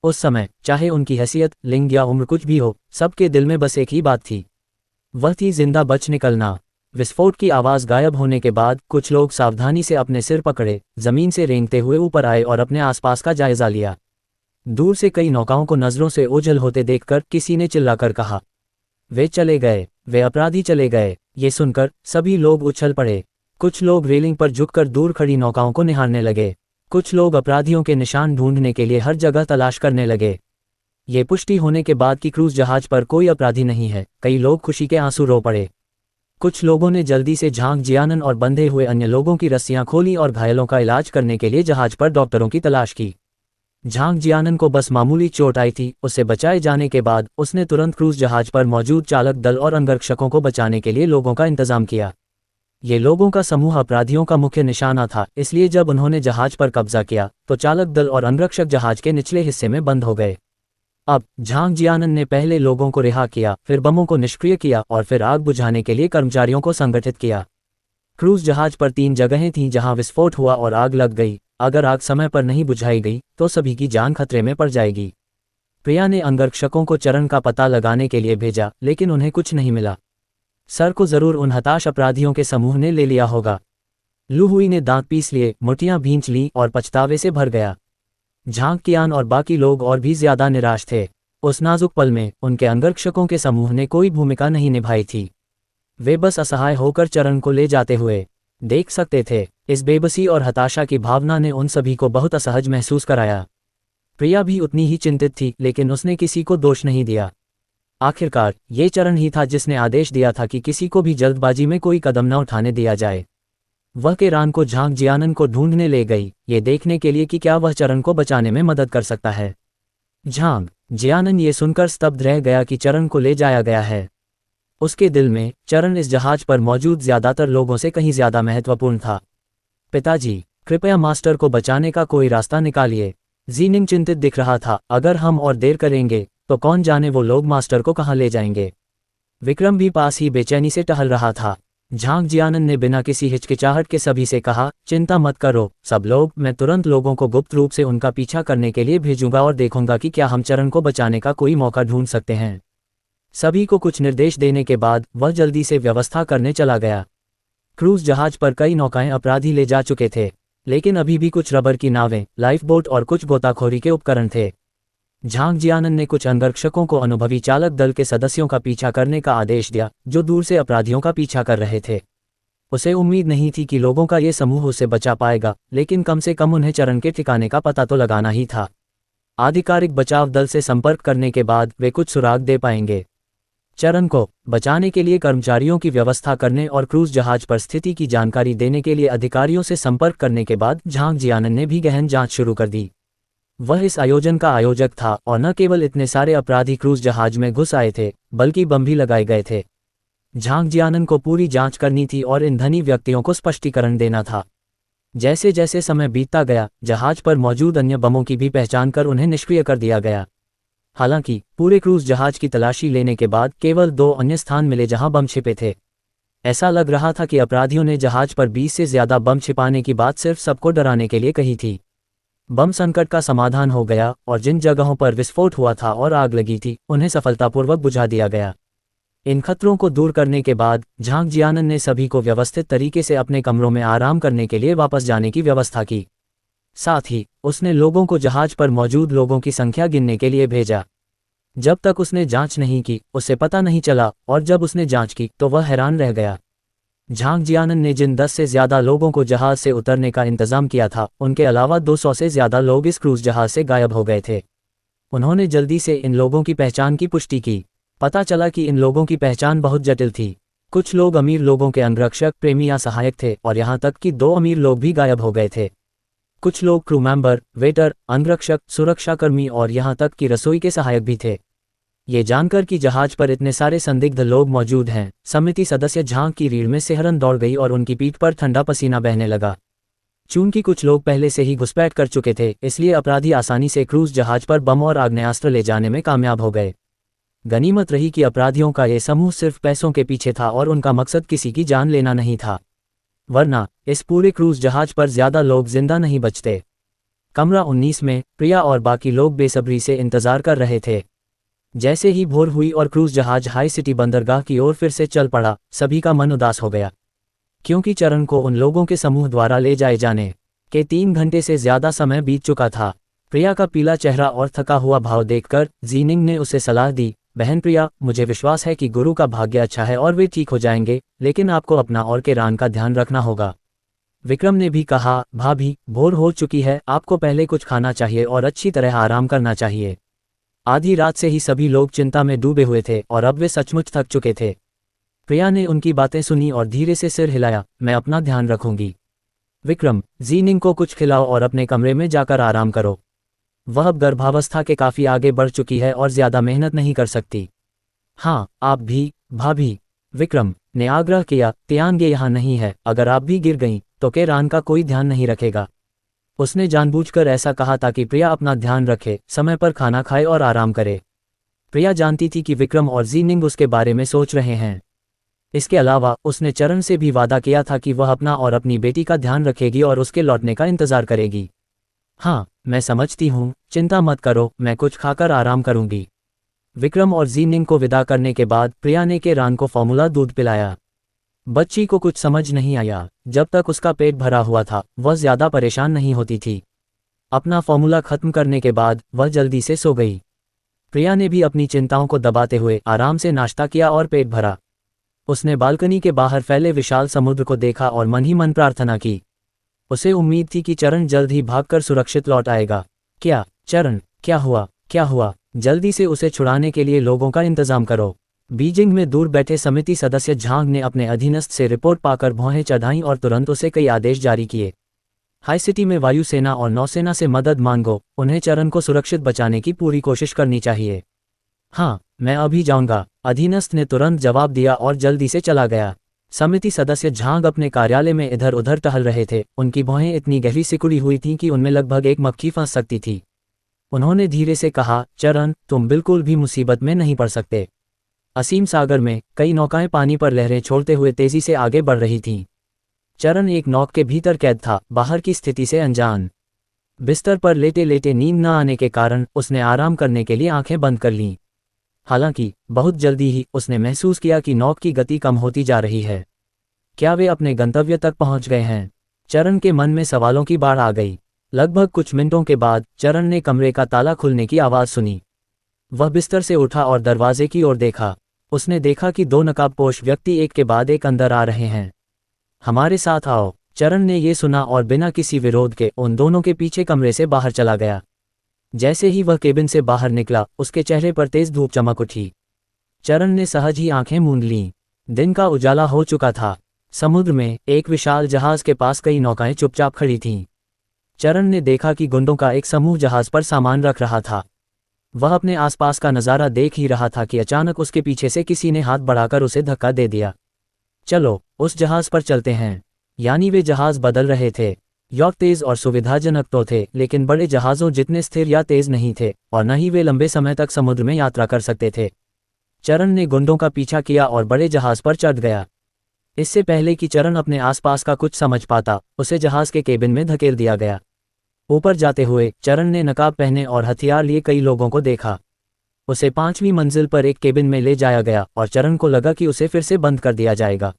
उस समय चाहे उनकी हैसियत, लिंग या उम्र कुछ भी हो, सबके दिल में बस एक ही बात थी, वह थी जिंदा बच निकलना। विस्फोट की आवाज़ गायब होने के बाद कुछ लोग सावधानी से अपने सिर पकड़े ज़मीन से रेंगते हुए ऊपर आए और अपने आसपास का जायज़ा लिया। दूर से कई नौकाओं को नज़रों से ओझल होते देखकर किसी ने चिल्लाकर कहा, वे चले गए, वे अपराधी चले गए। ये सुनकर सभी लोग उछल पड़े। कुछ लोग रेलिंग पर झुककर दूर खड़ी नौकाओं को निहारने लगे। कुछ लोग अपराधियों के निशान ढूंढने के लिए हर जगह तलाश करने लगे। ये पुष्टि होने के बाद कि क्रूज जहाज पर कोई अपराधी नहीं है, कई लोग खुशी के आंसू रो पड़े। कुछ लोगों ने जल्दी से झांग जियानन और बंधे हुए अन्य लोगों की रस्सियां खोली और घायलों का इलाज करने के लिए जहाज पर डॉक्टरों की तलाश की। झांग जियानन को बस मामूली चोट आई थी। उसे बचाए जाने के बाद उसने तुरंत क्रूज जहाज पर मौजूद चालक दल और अंगरक्षकों को बचाने के लिए लोगों का इंतजाम किया। ये लोगों का समूह अपराधियों का मुख्य निशाना था, इसलिए जब उन्होंने जहाज पर कब्जा किया तो चालक दल और अंगरक्षक जहाज के निचले हिस्से में बंद हो गए। अब झांग जियानन ने पहले लोगों को रिहा किया, फिर बमों को निष्क्रिय किया और फिर आग बुझाने के लिए कर्मचारियों को संगठित किया। क्रूज जहाज पर 3 जगहें थीं जहां विस्फोट हुआ और आग लग गई। अगर आग समय पर नहीं बुझाई गई तो सभी की जान खतरे में पड़ जाएगी। प्रिया ने अंगरक्षकों को चरण का पता लगाने के लिए भेजा, लेकिन उन्हें कुछ नहीं मिला। सर को जरूर उन हताश अपराधियों के समूह ने ले लिया होगा। लुहुई ने दांत पीस लिए, मुठियां भींच लीं और पछतावे से भर गया। झांग कियान और बाकी लोग और भी ज्यादा निराश थे। उस नाजुक पल में उनके अंगरक्षकों के समूह ने कोई भूमिका नहीं निभाई थी। वे बस असहाय होकर चरण को ले जाते हुए देख सकते थे। इस बेबसी और हताशा की भावना ने उन सभी को बहुत असहज महसूस कराया। प्रिया भी उतनी ही चिंतित थी, लेकिन उसने किसी को दोष नहीं दिया। आखिरकार ये चरण ही था जिसने आदेश दिया था कि किसी को भी जल्दबाजी में कोई कदम न उठाने दिया जाए। वह केरान को झांग जियानन को ढूंढने ले गई, ये देखने के लिए कि क्या वह चरण को बचाने में मदद कर सकता है। झांग जियानन ये सुनकर स्तब्ध रह गया कि चरण को ले जाया गया है। उसके दिल में चरण इस जहाज पर मौजूद ज्यादातर लोगों से कहीं ज्यादा महत्वपूर्ण था। पिताजी, कृपया मास्टर को बचाने का कोई रास्ता निकालिए। जीनिंग चिंतित दिख रहा था। अगर हम और देर करेंगे तो कौन जाने वो लोग मास्टर को कहाँ ले जाएंगे। विक्रम भी पास ही बेचैनी से टहल रहा था। झांग जियानन ने बिना किसी हिचकिचाहट के सभी से कहा, चिंता मत करो सब लोग, मैं तुरंत लोगों को गुप्त रूप से उनका पीछा करने के लिए भेजूंगा और देखूंगा कि क्या हम चरण को बचाने का कोई मौका ढूंढ सकते हैं। सभी को कुछ निर्देश देने के बाद वह जल्दी से व्यवस्था करने चला गया। क्रूज जहाज पर कई नौकाएं अपराधी ले जा चुके थे, लेकिन अभी भी कुछ रबर की नावें, लाइफ बोट और कुछ गोताखोरी के उपकरण थे। झांग जियानन ने कुछ अंगरक्षकों को अनुभवी चालक दल के सदस्यों का पीछा करने का आदेश दिया, जो दूर से अपराधियों का पीछा कर रहे थे। उसे उम्मीद नहीं थी कि लोगों का ये समूह उसे बचा पाएगा, लेकिन कम से कम उन्हें चरण के ठिकाने का पता तो लगाना ही था। आधिकारिक बचाव दल से संपर्क करने के बाद वे कुछ सुराग दे पाएंगे। चरण को बचाने के लिए कर्मचारियों की व्यवस्था करने और क्रूज जहाज पर स्थिति की जानकारी देने के लिए अधिकारियों से संपर्क करने के बाद झांग जियानन ने भी गहन जांच शुरू कर दी। वह इस आयोजन का आयोजक था और न केवल इतने सारे अपराधी क्रूज जहाज में घुस आए थे, बल्कि बम भी लगाए गए थे। झांग जियानन को पूरी जांच करनी थी और इन धनी व्यक्तियों को स्पष्टीकरण देना था। जैसे जैसे समय बीतता गया, जहाज पर मौजूद अन्य बमों की भी पहचान कर उन्हें निष्क्रिय कर दिया गया। हालांकि पूरे क्रूज जहाज की तलाशी लेने के बाद केवल 2 अन्य स्थान मिले जहां बम छिपे थे। ऐसा लग रहा था कि अपराधियों ने जहाज पर 20 से ज्यादा बम छिपाने की बात सिर्फ सबको डराने के लिए कही थी। बम संकट का समाधान हो गया और जिन जगहों पर विस्फोट हुआ था और आग लगी थी उन्हें सफलतापूर्वक बुझा दिया गया। इन खतरों को दूर करने के बाद झांग जियानन ने सभी को व्यवस्थित तरीके से अपने कमरों में आराम करने के लिए वापस जाने की व्यवस्था की। साथ ही उसने लोगों को जहाज पर मौजूद लोगों की संख्या गिनने के लिए भेजा। जब तक उसने जांच नहीं की उसे पता नहीं चला, और जब उसने जांच की तो वह हैरान रह गया। झांग जियानन ने जिन 10 से ज्यादा लोगों को जहाज से उतरने का इंतजाम किया था, उनके अलावा 200 से ज्यादा लोग इस क्रूज जहाज से गायब हो गए थे। उन्होंने जल्दी से इन लोगों की पहचान की पुष्टि की। पता चला कि इन लोगों की पहचान बहुत जटिल थी। कुछ लोग अमीर लोगों के अंगरक्षक, प्रेमी या सहायक थे, और यहाँ तक कि 2 अमीर लोग भी गायब हो गए थे। कुछ लोग क्रू मेंबर, वेटर, अंगरक्षक, सुरक्षाकर्मी और यहाँ तक कि रसोई के सहायक भी थे। ये जानकर कि जहाज पर इतने सारे संदिग्ध लोग मौजूद हैं, समिति सदस्य झांग की रीढ़ में सिहरन दौड़ गई और उनकी पीठ पर ठंडा पसीना बहने लगा। चूंकि कुछ लोग पहले से ही घुसपैठ कर चुके थे, इसलिए अपराधी आसानी से क्रूज जहाज पर बम और आग्नेयास्त्र ले जाने में कामयाब हो गए। गनीमत रही कि अपराधियों का ये समूह सिर्फ पैसों के पीछे था और उनका मकसद किसी की जान लेना नहीं था, वरना इस पूरे क्रूज जहाज पर ज्यादा लोग जिंदा नहीं बचते। कमरा 19 में प्रिया और बाकी लोग बेसब्री से इंतजार कर रहे थे। जैसे ही भोर हुई और क्रूज जहाज हाई सिटी बंदरगाह की ओर फिर से चल पड़ा, सभी का मन उदास हो गया, क्योंकि चरण को उन लोगों के समूह द्वारा ले जाए जाने के 3 घंटे से ज्यादा समय बीत चुका था। प्रिया का पीला चेहरा और थका हुआ भाव देखकर जीनिंग ने उसे सलाह दी, बहन प्रिया, मुझे विश्वास है कि गुरु का भाग्य अच्छा है और वे ठीक हो जाएंगे, लेकिन आपको अपना और केरान का ध्यान रखना होगा। विक्रम ने भी कहा, भाभी, भोर हो चुकी है, आपको पहले कुछ खाना चाहिए और अच्छी तरह आराम करना चाहिए। आधी रात से ही सभी लोग चिंता में डूबे हुए थे और अब वे सचमुच थक चुके थे। प्रिया ने उनकी बातें सुनी और धीरे से सिर हिलाया, मैं अपना ध्यान रखूंगी। विक्रम, जीनिंग को कुछ खिलाओ और अपने कमरे में जाकर आराम करो। वह अब गर्भावस्था के काफी आगे बढ़ चुकी है और ज्यादा मेहनत नहीं कर सकती। हाँ, आप भी, भाभी, विक्रम ने आग्रह किया, तियांगे यहाँ नहीं है, अगर आप भी गिर गईं तो केरान का कोई ध्यान नहीं रखेगा। उसने जानबूझकर ऐसा कहा ताकि प्रिया अपना ध्यान रखे, समय पर खाना खाए और आराम करे। प्रिया जानती थी कि विक्रम और जीनिंग उसके बारे में सोच रहे हैं। इसके अलावा उसने चरण से भी वादा किया था कि वह अपना और अपनी बेटी का ध्यान रखेगी और उसके लौटने का इंतजार करेगी। हाँ, मैं समझती हूँ, चिंता मत करो, मैं कुछ खाकर आराम करूंगी। विक्रम और जीनिंग को विदा करने के बाद प्रिया ने केरान को फॉर्मूला दूध पिलाया। बच्ची को कुछ समझ नहीं आया। जब तक उसका पेट भरा हुआ था वह ज्यादा परेशान नहीं होती थी। अपना फॉर्मूला खत्म करने के बाद वह जल्दी से सो गई। प्रिया ने भी अपनी चिंताओं को दबाते हुए आराम से नाश्ता किया और पेट भरा। उसने बालकनी के बाहर फैले विशाल समुद्र को देखा और मन ही मन प्रार्थना की। उसे उम्मीद थी कि चरण जल्द ही भागकर सुरक्षित लौट आएगा। क्या चरण, क्या हुआ, क्या हुआ? जल्दी से उसे छुड़ाने के लिए लोगों का इंतजाम करो। बीजिंग में दूर बैठे समिति सदस्य झांग ने अपने अधीनस्थ से रिपोर्ट पाकर भौहें चढ़ाईं और तुरंत उसे कई आदेश जारी किए। हाई सिटी में वायुसेना और नौसेना से मदद मांगो, उन्हें चरण को सुरक्षित बचाने की पूरी कोशिश करनी चाहिए। हाँ, मैं अभी जाऊंगा, अधीनस्थ ने तुरंत जवाब दिया और जल्दी से चला गया। समिति सदस्य झांग अपने कार्यालय में इधर उधर टहल रहे थे। उनकी भौहें इतनी गहरी सिकुड़ी हुई थीं कि उनमें लगभग एक मक्खी फंस सकती थी। उन्होंने धीरे से कहा, चरण, तुम बिल्कुल भी मुसीबत में नहीं पड़ सकते। असीम सागर में कई नौकाएं पानी पर लहरें छोड़ते हुए तेजी से आगे बढ़ रही थीं। चरण एक नौक के भीतर कैद था, बाहर की स्थिति से अनजान। बिस्तर पर लेटे लेटे नींद न आने के कारण उसने आराम करने के लिए आंखें बंद कर लीं। हालांकि बहुत जल्दी ही उसने महसूस किया कि नौक की गति कम होती जा रही है। क्या वे अपने गंतव्य तक पहुंच गए हैं? चरण के मन में सवालों की बाढ़ आ गई। लगभग कुछ मिनटों के बाद चरण ने कमरे का ताला खुलने की आवाज सुनी। वह बिस्तर से उठा और दरवाजे की ओर देखा। उसने देखा कि 2 नकाबपोश व्यक्ति एक के बाद एक अंदर आ रहे हैं। हमारे साथ आओ। चरण ने ये सुना और बिना किसी विरोध के उन दोनों के पीछे कमरे से बाहर चला गया। जैसे ही वह केबिन से बाहर निकला, उसके चेहरे पर तेज धूप चमक उठी। चरण ने सहज ही आंखें मूंद लीं। दिन का उजाला हो चुका था। समुद्र में एक विशाल जहाज के पास कई नौकाएं चुपचाप खड़ी थीं। चरण ने देखा कि गुंडों का एक समूह जहाज पर सामान रख रहा था। वह अपने आसपास का नज़ारा देख ही रहा था कि अचानक उसके पीछे से किसी ने हाथ बढ़ाकर उसे धक्का दे दिया। चलो, उस जहाज पर चलते हैं। यानी वे जहाज बदल रहे थे। यॉर्क तेज और सुविधाजनक तो थे, लेकिन बड़े जहाज़ों जितने स्थिर या तेज नहीं थे, और न ही वे लंबे समय तक समुद्र में यात्रा कर सकते थे। चरण ने गुंडों का पीछा किया और बड़े जहाज पर चढ़ गया। इससे पहले कि चरण अपने आसपास का कुछ समझ पाता, उसे जहाज के केबिन में धकेल दिया गया। ऊपर जाते हुए चरण ने नकाब पहने और हथियार लिए कई लोगों को देखा। उसे 5वीं मंजिल पर एक केबिन में ले जाया गया और चरण को लगा कि उसे फिर से बंद कर दिया जाएगा।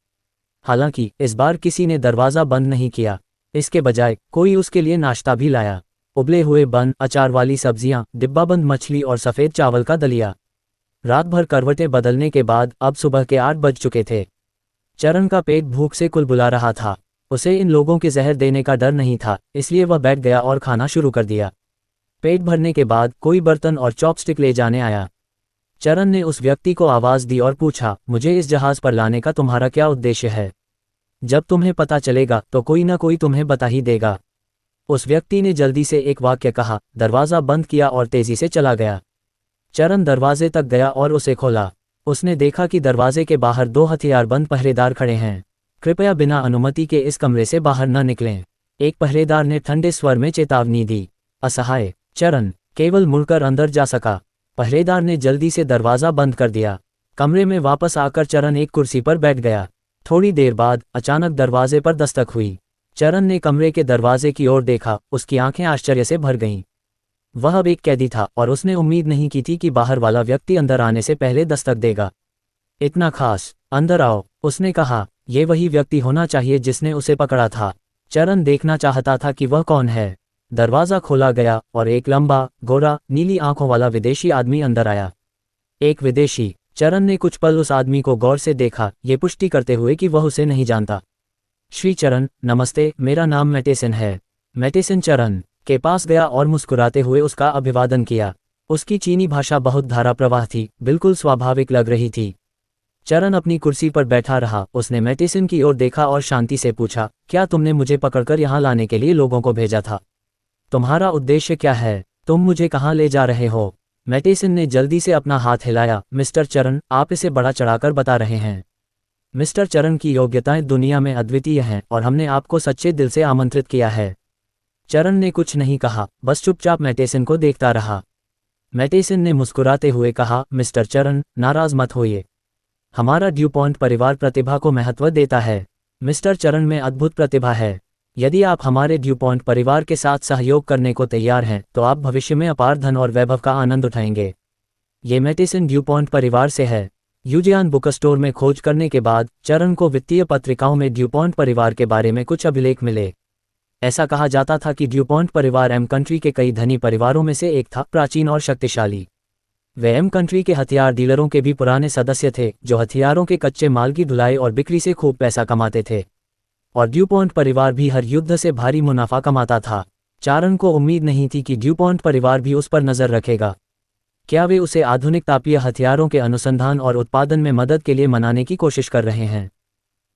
हालांकि इस बार किसी ने दरवाज़ा बंद नहीं किया, इसके बजाय कोई उसके लिए नाश्ता भी लाया। उबले हुए बन, अचार वाली सब्जियां, डिब्बाबंद मछली और सफ़ेद चावल का दलिया। रात भर करवटें बदलने के बाद अब सुबह के 8 बज चुके थे। चरण का पेट भूख से कुलबुला रहा था। उसे इन लोगों के जहर देने का डर नहीं था, इसलिए वह बैठ गया और खाना शुरू कर दिया। पेट भरने के बाद कोई बर्तन और चॉपस्टिक ले जाने आया। चरण ने उस व्यक्ति को आवाज़ दी और पूछा, मुझे इस जहाज़ पर लाने का तुम्हारा क्या उद्देश्य है? जब तुम्हें पता चलेगा तो कोई ना कोई तुम्हें बता ही देगा। उस व्यक्ति ने जल्दी से एक वाक्य कहा, दरवाज़ा बंद किया और तेज़ी से चला गया। चरण दरवाजे तक गया और उसे खोला। उसने देखा कि दरवाजे के बाहर 2 हथियारबंद पहरेदार खड़े हैं। कृपया बिना अनुमति के इस कमरे से बाहर न निकलें, एक पहरेदार ने ठंडे स्वर में चेतावनी दी। असहाय चरण केवल मुड़कर अंदर जा सका। पहरेदार ने जल्दी से दरवाज़ा बंद कर दिया। कमरे में वापस आकर चरण एक कुर्सी पर बैठ गया। थोड़ी देर बाद अचानक दरवाजे पर दस्तक हुई। चरण ने कमरे के दरवाजे की ओर देखा, उसकी आंखें आश्चर्य से भर गईं। वह अब एक कैदी था और उसने उम्मीद नहीं की थी कि बाहर वाला व्यक्ति अंदर आने से पहले दस्तक देगा। इतना खास, अंदर आओ, उसने कहा। ये वही व्यक्ति होना चाहिए जिसने उसे पकड़ा था। चरण देखना चाहता था कि वह कौन है। दरवाज़ा खोला गया और एक लंबा, गोरा, नीली आंखों वाला विदेशी आदमी अंदर आया। एक विदेशी। चरण ने कुछ पल उस आदमी को गौर से देखा, ये पुष्टि करते हुए कि वह उसे नहीं जानता। श्री चरण, नमस्ते, मेरा नाम मैटेसन है। मैटेसन चरण के पास गया और मुस्कुराते हुए उसका अभिवादन किया। उसकी चीनी भाषा बहुत धारा प्रवाह थी, बिल्कुल स्वाभाविक लग रही थी। चरण अपनी कुर्सी पर बैठा रहा। उसने मैटेसन की ओर देखा और शांति से पूछा, क्या तुमने मुझे पकड़कर यहाँ लाने के लिए लोगों को भेजा था? तुम्हारा उद्देश्य क्या है? तुम मुझे कहाँ ले जा रहे हो? मैटेसन ने जल्दी से अपना हाथ हिलाया। मिस्टर चरण, आप इसे बड़ा चढ़ाकर बता रहे हैं। मिस्टर चरण की योग्यताएं दुनिया में अद्वितीय हैं और हमने आपको सच्चे दिल से आमंत्रित किया है। चरण ने कुछ नहीं कहा, बस चुपचाप मैटेसन को देखता रहा। मैटेसन ने मुस्कुराते हुए कहा, मिस्टर चरण, नाराज मत होइए। हमारा ड्यूपॉन्ट परिवार प्रतिभा को महत्व देता है। मिस्टर चरण में अद्भुत प्रतिभा है। यदि आप हमारे ड्यूपॉन्ट परिवार के साथ सहयोग करने को तैयार हैं तो आप भविष्य में अपार धन और वैभव का आनंद उठाएंगे। ये मैटेसन ड्यूपॉन्ट परिवार से है। यूजियान बुक स्टोर में खोज करने के बाद चरण को वित्तीय पत्रिकाओं में ड्यूपॉन्ट परिवार के बारे में कुछ अभिलेख मिले। ऐसा कहा जाता था कि ड्यूपॉन्ट परिवार एम कंट्री के कई धनी परिवारों में से एक था, प्राचीन और शक्तिशाली। वे एम कंट्री के हथियार डीलरों के भी पुराने सदस्य थे, जो हथियारों के कच्चे माल की ढुलाई और बिक्री से खूब पैसा कमाते थे। और ड्यूपॉन्ट परिवार भी हर युद्ध से भारी मुनाफा कमाता था। चरण को उम्मीद नहीं थी कि ड्यूपॉन्ट परिवार भी उस पर नज़र रखेगा। क्या वे उसे आधुनिक तापीय हथियारों के अनुसंधान और उत्पादन में मदद के लिए मनाने की कोशिश कर रहे हैं?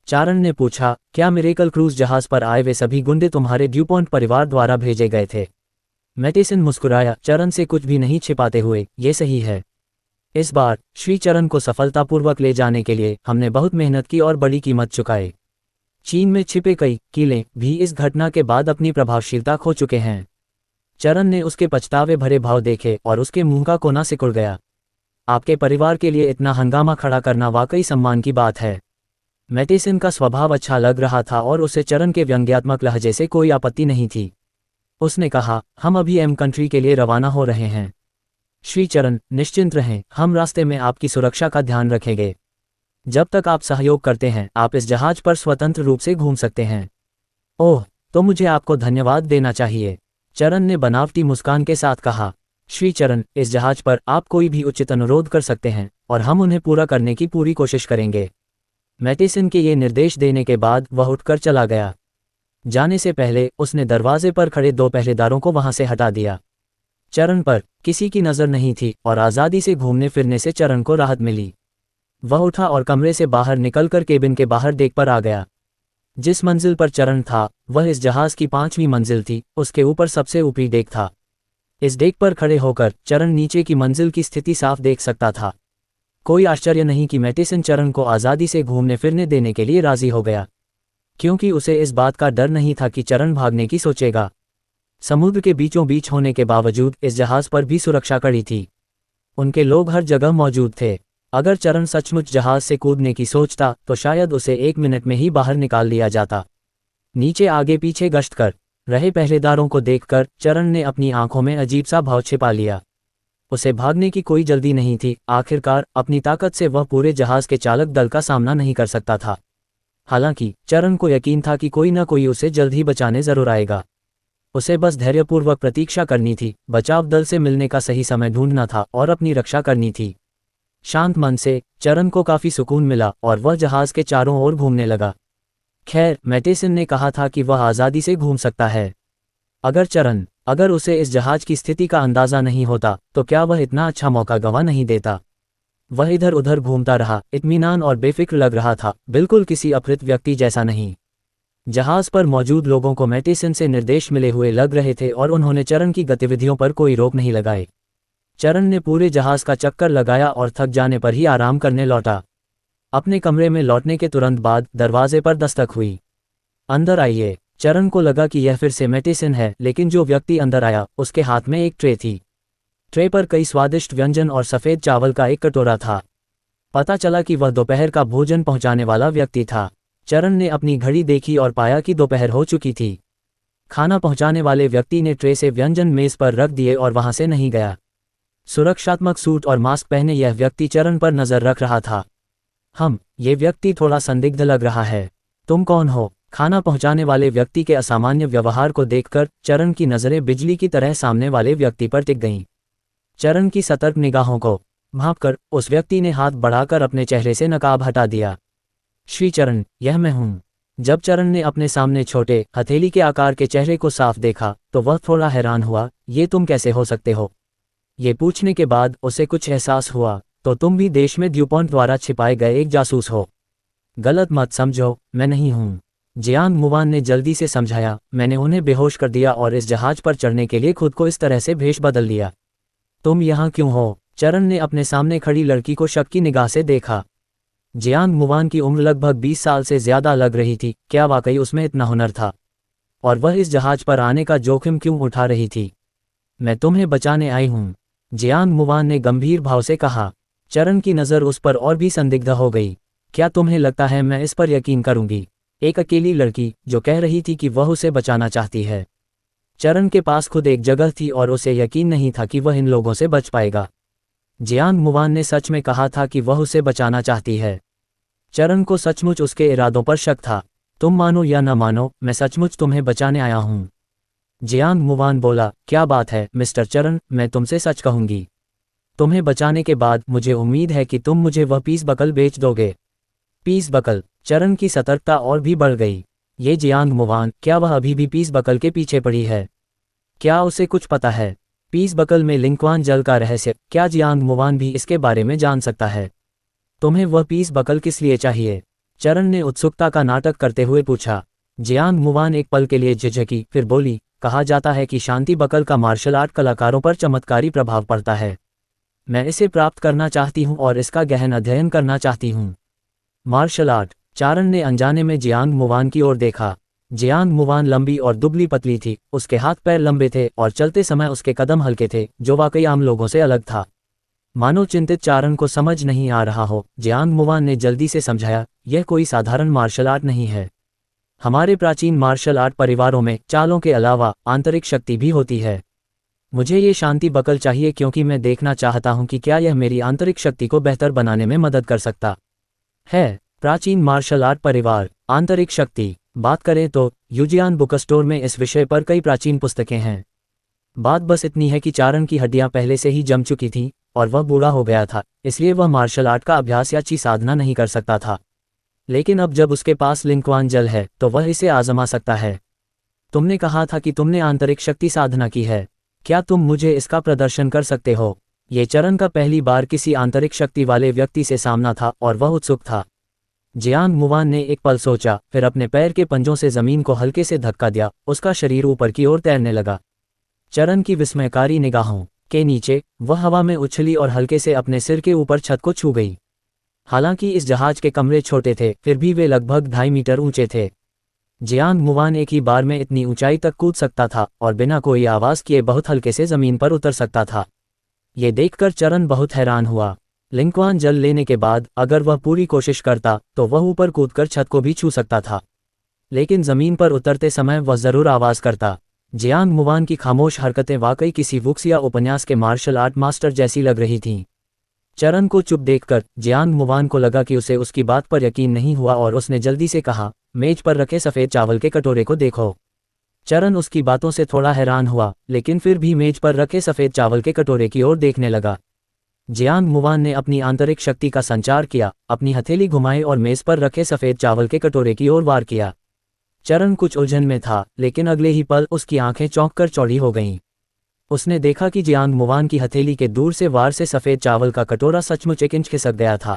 चरण ने पूछा, क्या मिरेकल क्रूज जहाज पर आए वे सभी गुंडे तुम्हारे ड्यूपॉन्ट परिवार द्वारा भेजे गए थे? मैटेसन मुस्कुराया, चरण से कुछ भी नहीं छिपाते हुए, ये सही है। इस बार श्री चरण को सफलतापूर्वक ले जाने के लिए हमने बहुत मेहनत की और बड़ी कीमत चुकाई। चीन में छिपे कई किले भी इस घटना के बाद अपनी प्रभावशीलता खो चुके हैं। चरण ने उसके पछतावे भरे भाव देखे और उसके मुंह का कोना सिकुड़ गया। आपके परिवार के लिए इतना हंगामा खड़ा करना वाकई सम्मान की बात है। मैटेसन का स्वभाव अच्छा लग रहा था और उसे चरण के व्यंग्यात्मक लहजे से कोई आपत्ति नहीं थी। उसने कहा, हम अभी एम कंट्री के लिए रवाना हो रहे हैं। श्री चरण, निश्चिंत रहें, हम रास्ते में आपकी सुरक्षा का ध्यान रखेंगे। जब तक आप सहयोग करते हैं आप इस जहाज पर स्वतंत्र रूप से घूम सकते हैं। ओह, तो मुझे आपको धन्यवाद देना चाहिए, चरण ने बनावटी मुस्कान के साथ कहा। श्री चरण, इस जहाज पर आप कोई भी उचित अनुरोध कर सकते हैं और हम उन्हें पूरा करने की पूरी कोशिश करेंगे। मैटेसन के ये निर्देश देने के बाद वह उठकर चला गया। जाने से पहले उसने दरवाजे पर खड़े 2 पहरेदारों को वहां से हटा दिया। चरण पर किसी की नज़र नहीं थी और आज़ादी से घूमने फिरने से चरण को राहत मिली। वह उठा और कमरे से बाहर निकलकर केबिन के बाहर डेक पर आ गया। जिस मंजिल पर चरण था वह इस जहाज की 5वीं मंजिल थी। उसके ऊपर सबसे ऊपरी डेक था। इस डेक पर खड़े होकर चरण नीचे की मंजिल की स्थिति साफ देख सकता था। कोई आश्चर्य नहीं कि मैटेसन चरण को आज़ादी से घूमने फिरने देने के लिए राजी हो गया, क्योंकि उसे इस बात का डर नहीं था कि चरण भागने की सोचेगा। समुद्र के बीचों बीच होने के बावजूद इस जहाज पर भी सुरक्षा कड़ी थी। उनके लोग हर जगह मौजूद थे। अगर चरण सचमुच जहाज से कूदने की सोचता तो शायद उसे 1 मिनट में ही बाहर निकाल लिया जाता। नीचे आगे पीछे गश्त कर रहे पहरेदारों को देखकर चरण ने अपनी आंखों में अजीब सा भाव छिपा लिया। उसे भागने की कोई जल्दी नहीं थी, आखिरकार अपनी ताकत से वह पूरे जहाज के चालक दल का सामना नहीं कर सकता था। हालांकि चरण को यकीन था कि कोई न कोई उसे जल्द ही बचाने जरूर आएगा। उसे बस धैर्यपूर्वक प्रतीक्षा करनी थी, बचाव दल से मिलने का सही समय ढूंढना था और अपनी रक्षा करनी थी। शांत मन से चरण को काफी सुकून मिला और वह जहाज के चारों ओर घूमने लगा। खैर, मैटेसन ने कहा था कि वह आज़ादी से घूम सकता है। अगर उसे इस जहाज की स्थिति का अंदाजा नहीं होता तो क्या वह इतना अच्छा मौका गंवा नहीं देता। वह इधर उधर घूमता रहा, इत्मीनान और बेफिक्र लग रहा था, बिल्कुल किसी अपरित व्यक्ति जैसा नहीं। जहाज पर मौजूद लोगों को मैटेसन से निर्देश मिले हुए लग रहे थे और उन्होंने चरण की गतिविधियों पर कोई रोक नहीं लगाई। चरण ने पूरे जहाज का चक्कर लगाया और थक जाने पर ही आराम करने लौटा। अपने कमरे में लौटने के तुरंत बाद दरवाजे पर दस्तक हुई। अंदर आइए। चरण को लगा कि यह फिर से मैटेसन है, लेकिन जो व्यक्ति अंदर आया उसके हाथ में एक ट्रे थी। ट्रे पर कई स्वादिष्ट व्यंजन और सफ़ेद चावल का एक कटोरा था। पता चला कि वह दोपहर का भोजन पहुंचाने वाला व्यक्ति था। चरण ने अपनी घड़ी देखी और पाया कि दोपहर हो चुकी थी। खाना पहुंचाने वाले व्यक्ति ने ट्रे से व्यंजन मेज पर रख दिए और वहां से नहीं गया। सुरक्षात्मक सूट और मास्क पहने यह व्यक्ति चरण पर नजर रख रहा था। ये व्यक्ति थोड़ा संदिग्ध लग रहा है। तुम कौन हो? खाना पहुंचाने वाले व्यक्ति के असामान्य व्यवहार को देखकर चरण की नजरें बिजली की तरह सामने वाले व्यक्ति पर टिक गईं। चरण की सतर्क निगाहों को भांपकर उस व्यक्ति ने हाथ बढ़ाकर अपने चेहरे से नकाब हटा दिया। श्री चरण, यह मैं हूं। जब चरण ने अपने सामने छोटे हथेली के आकार के चेहरे को साफ देखा तो वह थोड़ा हैरान हुआ। ये तुम कैसे हो सकते हो? ये पूछने के बाद उसे कुछ एहसास हुआ, तो तुम भी देश में ड्यूपॉन्ट द्वारा छिपाए गए एक जासूस हो। गलत मत समझो, मैं नहीं हूं। जियांग मुवान ने जल्दी से समझाया। मैंने उन्हें बेहोश कर दिया और इस जहाज पर चढ़ने के लिए खुद को इस तरह से भेष बदल लिया। तुम यहाँ क्यों हो? चरण ने अपने सामने खड़ी लड़की को शक की निगाह से देखा। जियांग मुवान की उम्र लगभग 20 साल से ज्यादा लग रही थी। क्या वाकई उसमें इतना हुनर था? और वह इस जहाज पर आने का जोखिम क्यों उठा रही थी? मैं तुम्हें बचाने आई हूं, जियांग मुवान ने गंभीर भाव से कहा। चरण की नज़र उस पर और भी संदिग्ध हो गई। क्या तुम्हें लगता है मैं इस पर यकीन करूंगी? एक अकेली लड़की जो कह रही थी कि वह उसे बचाना चाहती है। चरण के पास खुद एक जगह थी और उसे यकीन नहीं था कि वह इन लोगों से बच पाएगा। जियांग मुवान ने सच में कहा था कि वह उसे बचाना चाहती है। चरण को सचमुच उसके इरादों पर शक था। तुम मानो या न मानो, मैं सचमुच तुम्हें बचाने आया हूं। जियांग मुवान बोला। क्या बात है मिस्टर चरण, मैं तुमसे सच कहूंगी। तुम्हें बचाने के बाद मुझे उम्मीद है कि तुम मुझे वह पीस बकल बेच दोगे। Piece buckle? चरण की सतर्कता और भी बढ़ गई। ये जियांग मुवान, क्या वह अभी भी पीस बकल के पीछे पड़ी है? क्या उसे कुछ पता है? पीस बकल में लिंक्वान जल का रहस्य, क्या जियांग मुवान भी इसके बारे में जान सकता है? तुम्हें वह पीस बकल किस लिए चाहिए? चरण ने उत्सुकता का नाटक करते हुए पूछा। जियांग मुवान एक पल के लिए झिझकी, फिर बोली। कहा जाता है कि शांति बकल का मार्शल आर्ट कलाकारों पर चमत्कारी प्रभाव पड़ता है। मैं इसे प्राप्त करना चाहती हूँ और इसका गहन अध्ययन करना चाहती हूँ। Martial art? चारण ने अनजाने में जियांग मुवान की ओर देखा। जियांग मुवान लंबी और दुबली पतली थी, उसके हाथ पैर लंबे थे और चलते समय उसके कदम हल्के थे, जो वाकई आम लोगों से अलग था। मानो चिंतित चारण को समझ नहीं आ रहा हो, जियांग मुवान ने जल्दी से समझाया। यह कोई साधारण मार्शल आर्ट नहीं है। हमारे प्राचीन मार्शल आर्ट परिवारों में चालों के अलावा आंतरिक शक्ति भी होती है। मुझे ये शांति बकल चाहिए क्योंकि मैं देखना चाहता हूं कि क्या यह मेरी आंतरिक शक्ति को बेहतर बनाने में मदद कर सकता है। प्राचीन मार्शल आर्ट परिवार, आंतरिक शक्ति। बात करें तो यूजियान बुक स्टोर में इस विषय पर कई प्राचीन पुस्तकें हैं। बात बस इतनी है कि चारण की हड्डियां पहले से ही जम चुकी थीं और वह बूढ़ा हो गया था, इसलिए वह मार्शल आर्ट का अभ्यास या अच्छी साधना नहीं कर सकता था। लेकिन अब जब उसके पास लिंक्वान जल है तो वह इसे आजमा सकता है। तुमने कहा था कि तुमने आंतरिक शक्ति साधना की है। क्या तुम मुझे इसका प्रदर्शन कर सकते हो? ये चरण का पहली बार किसी आंतरिक शक्ति वाले व्यक्ति से सामना था और वह उत्सुक था। जियांग मुवान ने एक पल सोचा, फिर अपने पैर के पंजों से जमीन को हल्के से धक्का दिया। उसका शरीर ऊपर की ओर तैरने लगा। चरण की विस्मयकारी निगाहों के नीचे वह हवा में उछली और हल्के से अपने सिर के ऊपर छत को छू गई। हालांकि इस जहाज के कमरे छोटे थे, फिर भी वे लगभग 2.5 मीटर ऊंचे थे। जियांग मुवान एक ही बार में इतनी ऊंचाई तक कूद सकता था और बिना कोई आवाज किए बहुत हल्के से जमीन पर उतर सकता था। ये देखकर चरण बहुत हैरान हुआ। लिंक्वान जल लेने के बाद अगर वह पूरी कोशिश करता तो वह ऊपर कूदकर छत को भी छू सकता था। लेकिन जमीन पर उतरते समय वह जरूर आवाज करता। जियांग मुवान की खामोश हरकतें वाकई किसी वुक्सिया उपन्यास के मार्शल आर्ट मास्टर जैसी लग रही थीं। चरण को चुप देखकर जियांग मुवान को लगा कि उसे उसकी बात पर यकीन नहीं हुआ और उसने जल्दी से कहा, मेज पर रखे सफ़ेद चावल के कटोरे को देखो। चरण उसकी बातों से थोड़ा हैरान हुआ, लेकिन फिर भी मेज पर रखे सफ़ेद चावल के कटोरे की ओर देखने लगा। जियांग मुवान ने अपनी आंतरिक शक्ति का संचार किया, अपनी हथेली घुमाई और मेज पर रखे सफ़ेद चावल के कटोरे की ओर वार किया। चरण कुछ उलझन में था, लेकिन अगले ही पल उसकी आंखें चौंक कर चौड़ी हो गईं। उसने देखा कि जियांग मुवान की हथेली के दूर से वार से सफ़ेद चावल का कटोरा सचमुच 1 इंच खिसक गया था।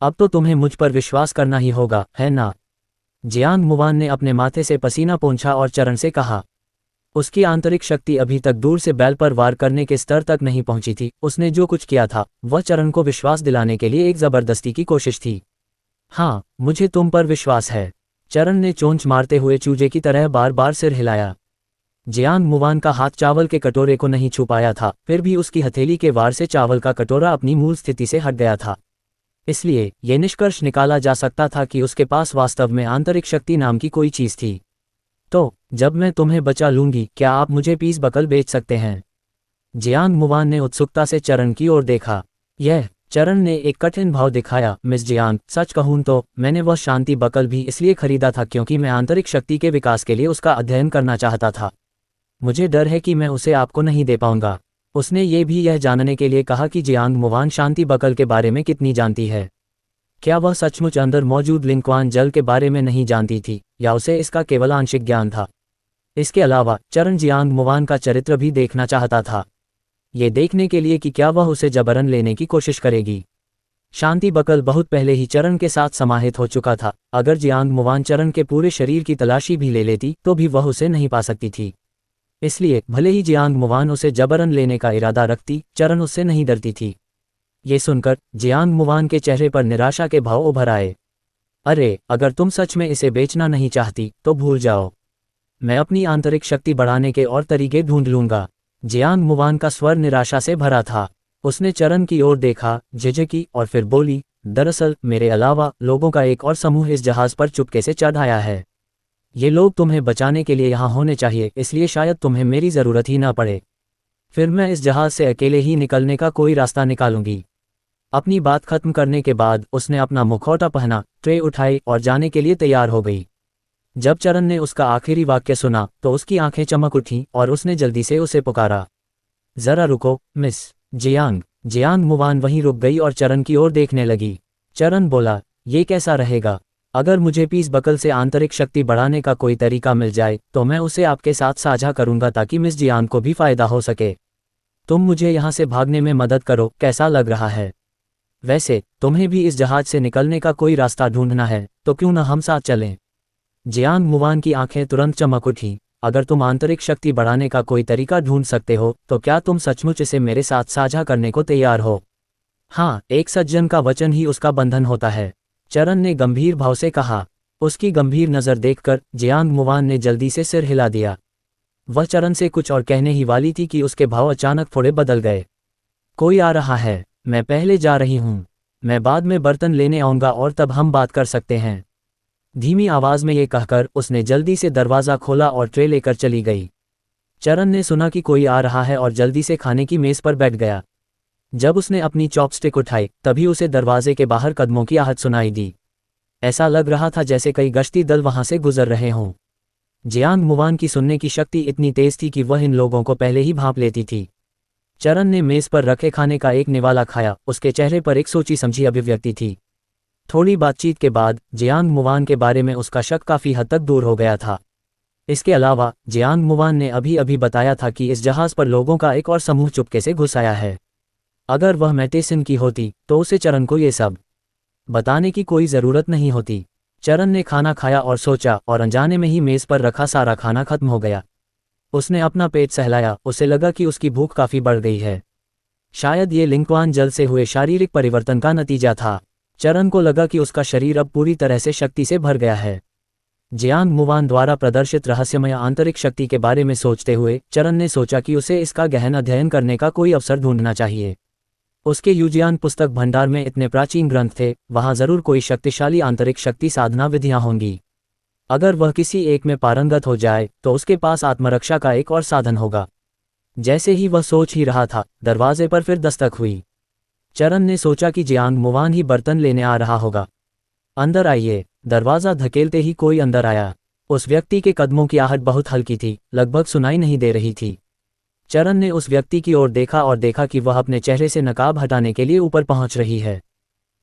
अब तो तुम्हें मुझ पर विश्वास करना ही होगा, है ना? जियांग मुवान ने अपने माथे से पसीना पोंछा और चरण से कहा। उसकी आंतरिक शक्ति अभी तक दूर से बैल पर वार करने के स्तर तक नहीं पहुंची थी। उसने जो कुछ किया था वह चरण को विश्वास दिलाने के लिए एक जबरदस्ती की कोशिश थी। हाँ, मुझे तुम पर विश्वास है। चरण ने चोंच मारते हुए चूजे की तरह बार बार सिर हिलाया। जियांग मुवान का हाथ चावल के कटोरे को नहीं छू पाया था, फिर भी उसकी हथेली के वार से चावल का कटोरा अपनी मूल स्थिति से हट गया था। इसलिए यह निष्कर्ष निकाला जा सकता था कि उसके पास वास्तव में आंतरिक शक्ति नाम की कोई चीज थी। तो जब मैं तुम्हें बचा लूंगी, क्या आप मुझे पीस बकल बेच सकते हैं? जियांग मुवान ने उत्सुकता से चरण की ओर देखा। यह चरण ने एक कठिन भाव दिखाया। मिस जियांग, सच कहूं तो मैंने वह शांति बकल भी इसलिए खरीदा था क्योंकि मैं आंतरिक शक्ति के विकास के लिए उसका अध्ययन करना चाहता था। मुझे डर है कि मैं उसे आपको नहीं दे पाऊंगा। उसने ये भी यह जानने के लिए कहा कि जियांग मुवान शांति बकल के बारे में कितनी जानती है। क्या वह सचमुच अंदर मौजूद लिंक्वान जल के बारे में नहीं जानती थी, या उसे इसका केवल आंशिक ज्ञान था? इसके अलावा चरण जियांग मुवान का चरित्र भी देखना चाहता था, ये देखने के लिए कि क्या वह उसे जबरन लेने की कोशिश करेगी। शांति बकल बहुत पहले ही चरण के साथ समाहित हो चुका था। अगर जियांग मुवान चरण के पूरे शरीर की तलाशी भी ले लेती तो भी वह उसे नहीं पा सकती थी। इसलिए भले ही जियांग मुवान उसे जबरन लेने का इरादा रखती, चरण उससे नहीं डरती थी। ये सुनकर जियांग मुवान के चेहरे पर निराशा के भाव उभर आए। अरे, अगर तुम सच में इसे बेचना नहीं चाहती तो भूल जाओ। मैं अपनी आंतरिक शक्ति बढ़ाने के और तरीके ढूंढ लूंगा। जियांग मुवान का स्वर निराशा से भरा था। उसने चरण की ओर देखा, झिझकी और फिर बोली, दरअसल मेरे अलावा लोगों का एक और समूह इस जहाज पर चुपके से चढ़ आया है। ये लोग तुम्हें बचाने के लिए यहाँ होने चाहिए, इसलिए शायद तुम्हें मेरी ज़रूरत ही ना पड़े। फिर मैं इस जहाज से अकेले ही निकलने का कोई रास्ता निकालूंगी। अपनी बात खत्म करने के बाद उसने अपना मुखौटा पहना, ट्रे उठाई और जाने के लिए तैयार हो गई। जब चरण ने उसका आखिरी वाक्य सुना तो उसकी आंखें चमक उठीं और उसने जल्दी से उसे पुकारा, जरा रुको मिस जियांग। जियांग मुवान वहीं रुक गई और चरण की ओर देखने लगी। चरण बोला, ये कैसा रहेगा? अगर मुझे पीस बकल से आंतरिक शक्ति बढ़ाने का कोई तरीका मिल जाए तो मैं उसे आपके साथ साझा करूंगा ताकि मिस जियांग को भी फायदा हो सके। तुम मुझे यहाँ से भागने में मदद करो, कैसा लग रहा है? वैसे तुम्हें भी इस जहाज से निकलने का कोई रास्ता ढूंढना है तो क्यों न हम साथ चलें? जियांग मुवान की आंखें तुरंत चमक उठीं। अगर तुम आंतरिक शक्ति बढ़ाने का कोई तरीका ढूंढ सकते हो तो क्या तुम सचमुच इसे मेरे साथ साझा करने को तैयार हो? हाँ, एक सज्जन का वचन ही उसका बंधन होता है, चरण ने गंभीर भाव से कहा। उसकी गंभीर नज़र देखकर जियांग मुवान ने जल्दी से सिर हिला दिया। वह चरण से कुछ और कहने ही वाली थी कि उसके भाव अचानक थोड़े बदल गए। कोई आ रहा है, मैं पहले जा रही हूँ। मैं बाद में बर्तन लेने आऊँगा और तब हम बात कर सकते हैं। धीमी आवाज में ये कहकर उसने जल्दी से दरवाज़ा खोला और ट्रे लेकर चली गई। चरण ने सुना कि कोई आ रहा है और जल्दी से खाने की मेज़ पर बैठ गया। जब उसने अपनी चॉपस्टिक उठाई तभी उसे दरवाजे के बाहर कदमों की आहट सुनाई दी। ऐसा लग रहा था जैसे कई गश्ती दल वहां से गुजर रहे हों। जियांग मुवान की सुनने की शक्ति इतनी तेज थी कि वह इन लोगों को पहले ही भांप लेती थी। चरण ने मेज़ पर रखे खाने का एक निवाला खाया। उसके चेहरे पर एक सोची समझी अभिव्यक्ति थी। थोड़ी बातचीत के बाद जियांग मुवान के बारे में उसका शक काफ़ी हद तक दूर हो गया था। इसके अलावा जियांग मुवान ने अभी अभी बताया था कि इस जहाज़ पर लोगों का एक और समूह चुपके से घुस आया है। अगर वह मैटेसन की होती तो उसे चरण को ये सब बताने की कोई ज़रूरत नहीं होती। चरण ने खाना खाया और सोचा, और अनजाने में ही मेज़ पर रखा सारा खाना खत्म हो गया। उसने अपना पेट सहलाया। उसे लगा कि उसकी भूख काफ़ी बढ़ गई है। शायद ये लिंक्वान जल से हुए शारीरिक परिवर्तन का नतीजा था। चरण को लगा कि उसका शरीर अब पूरी तरह से शक्ति से भर गया है। जियांग मुवान द्वारा प्रदर्शित रहस्यमय आंतरिक शक्ति के बारे में सोचते हुए चरण ने सोचा कि उसे इसका गहन अध्ययन करने का कोई अवसर ढूंढना चाहिए। उसके यूजियान पुस्तक भंडार में इतने प्राचीन ग्रंथ थे, वहां जरूर कोई शक्तिशाली आंतरिक शक्ति साधना विधियां होंगी। अगर वह किसी एक में पारंगत हो जाए तो उसके पास आत्मरक्षा का एक और साधन होगा। जैसे ही वह सोच ही रहा था, दरवाजे पर फिर दस्तक हुई। चरण ने सोचा कि जियांग मुवान ही बर्तन लेने आ रहा होगा। अंदर आइए। दरवाज़ा धकेलते ही कोई अंदर आया। उस व्यक्ति के कदमों की आहट बहुत हल्की थी, लगभग सुनाई नहीं दे रही थी। चरण ने उस व्यक्ति की ओर देखा और देखा कि वह अपने चेहरे से नकाब हटाने के लिए ऊपर पहुंच रही है।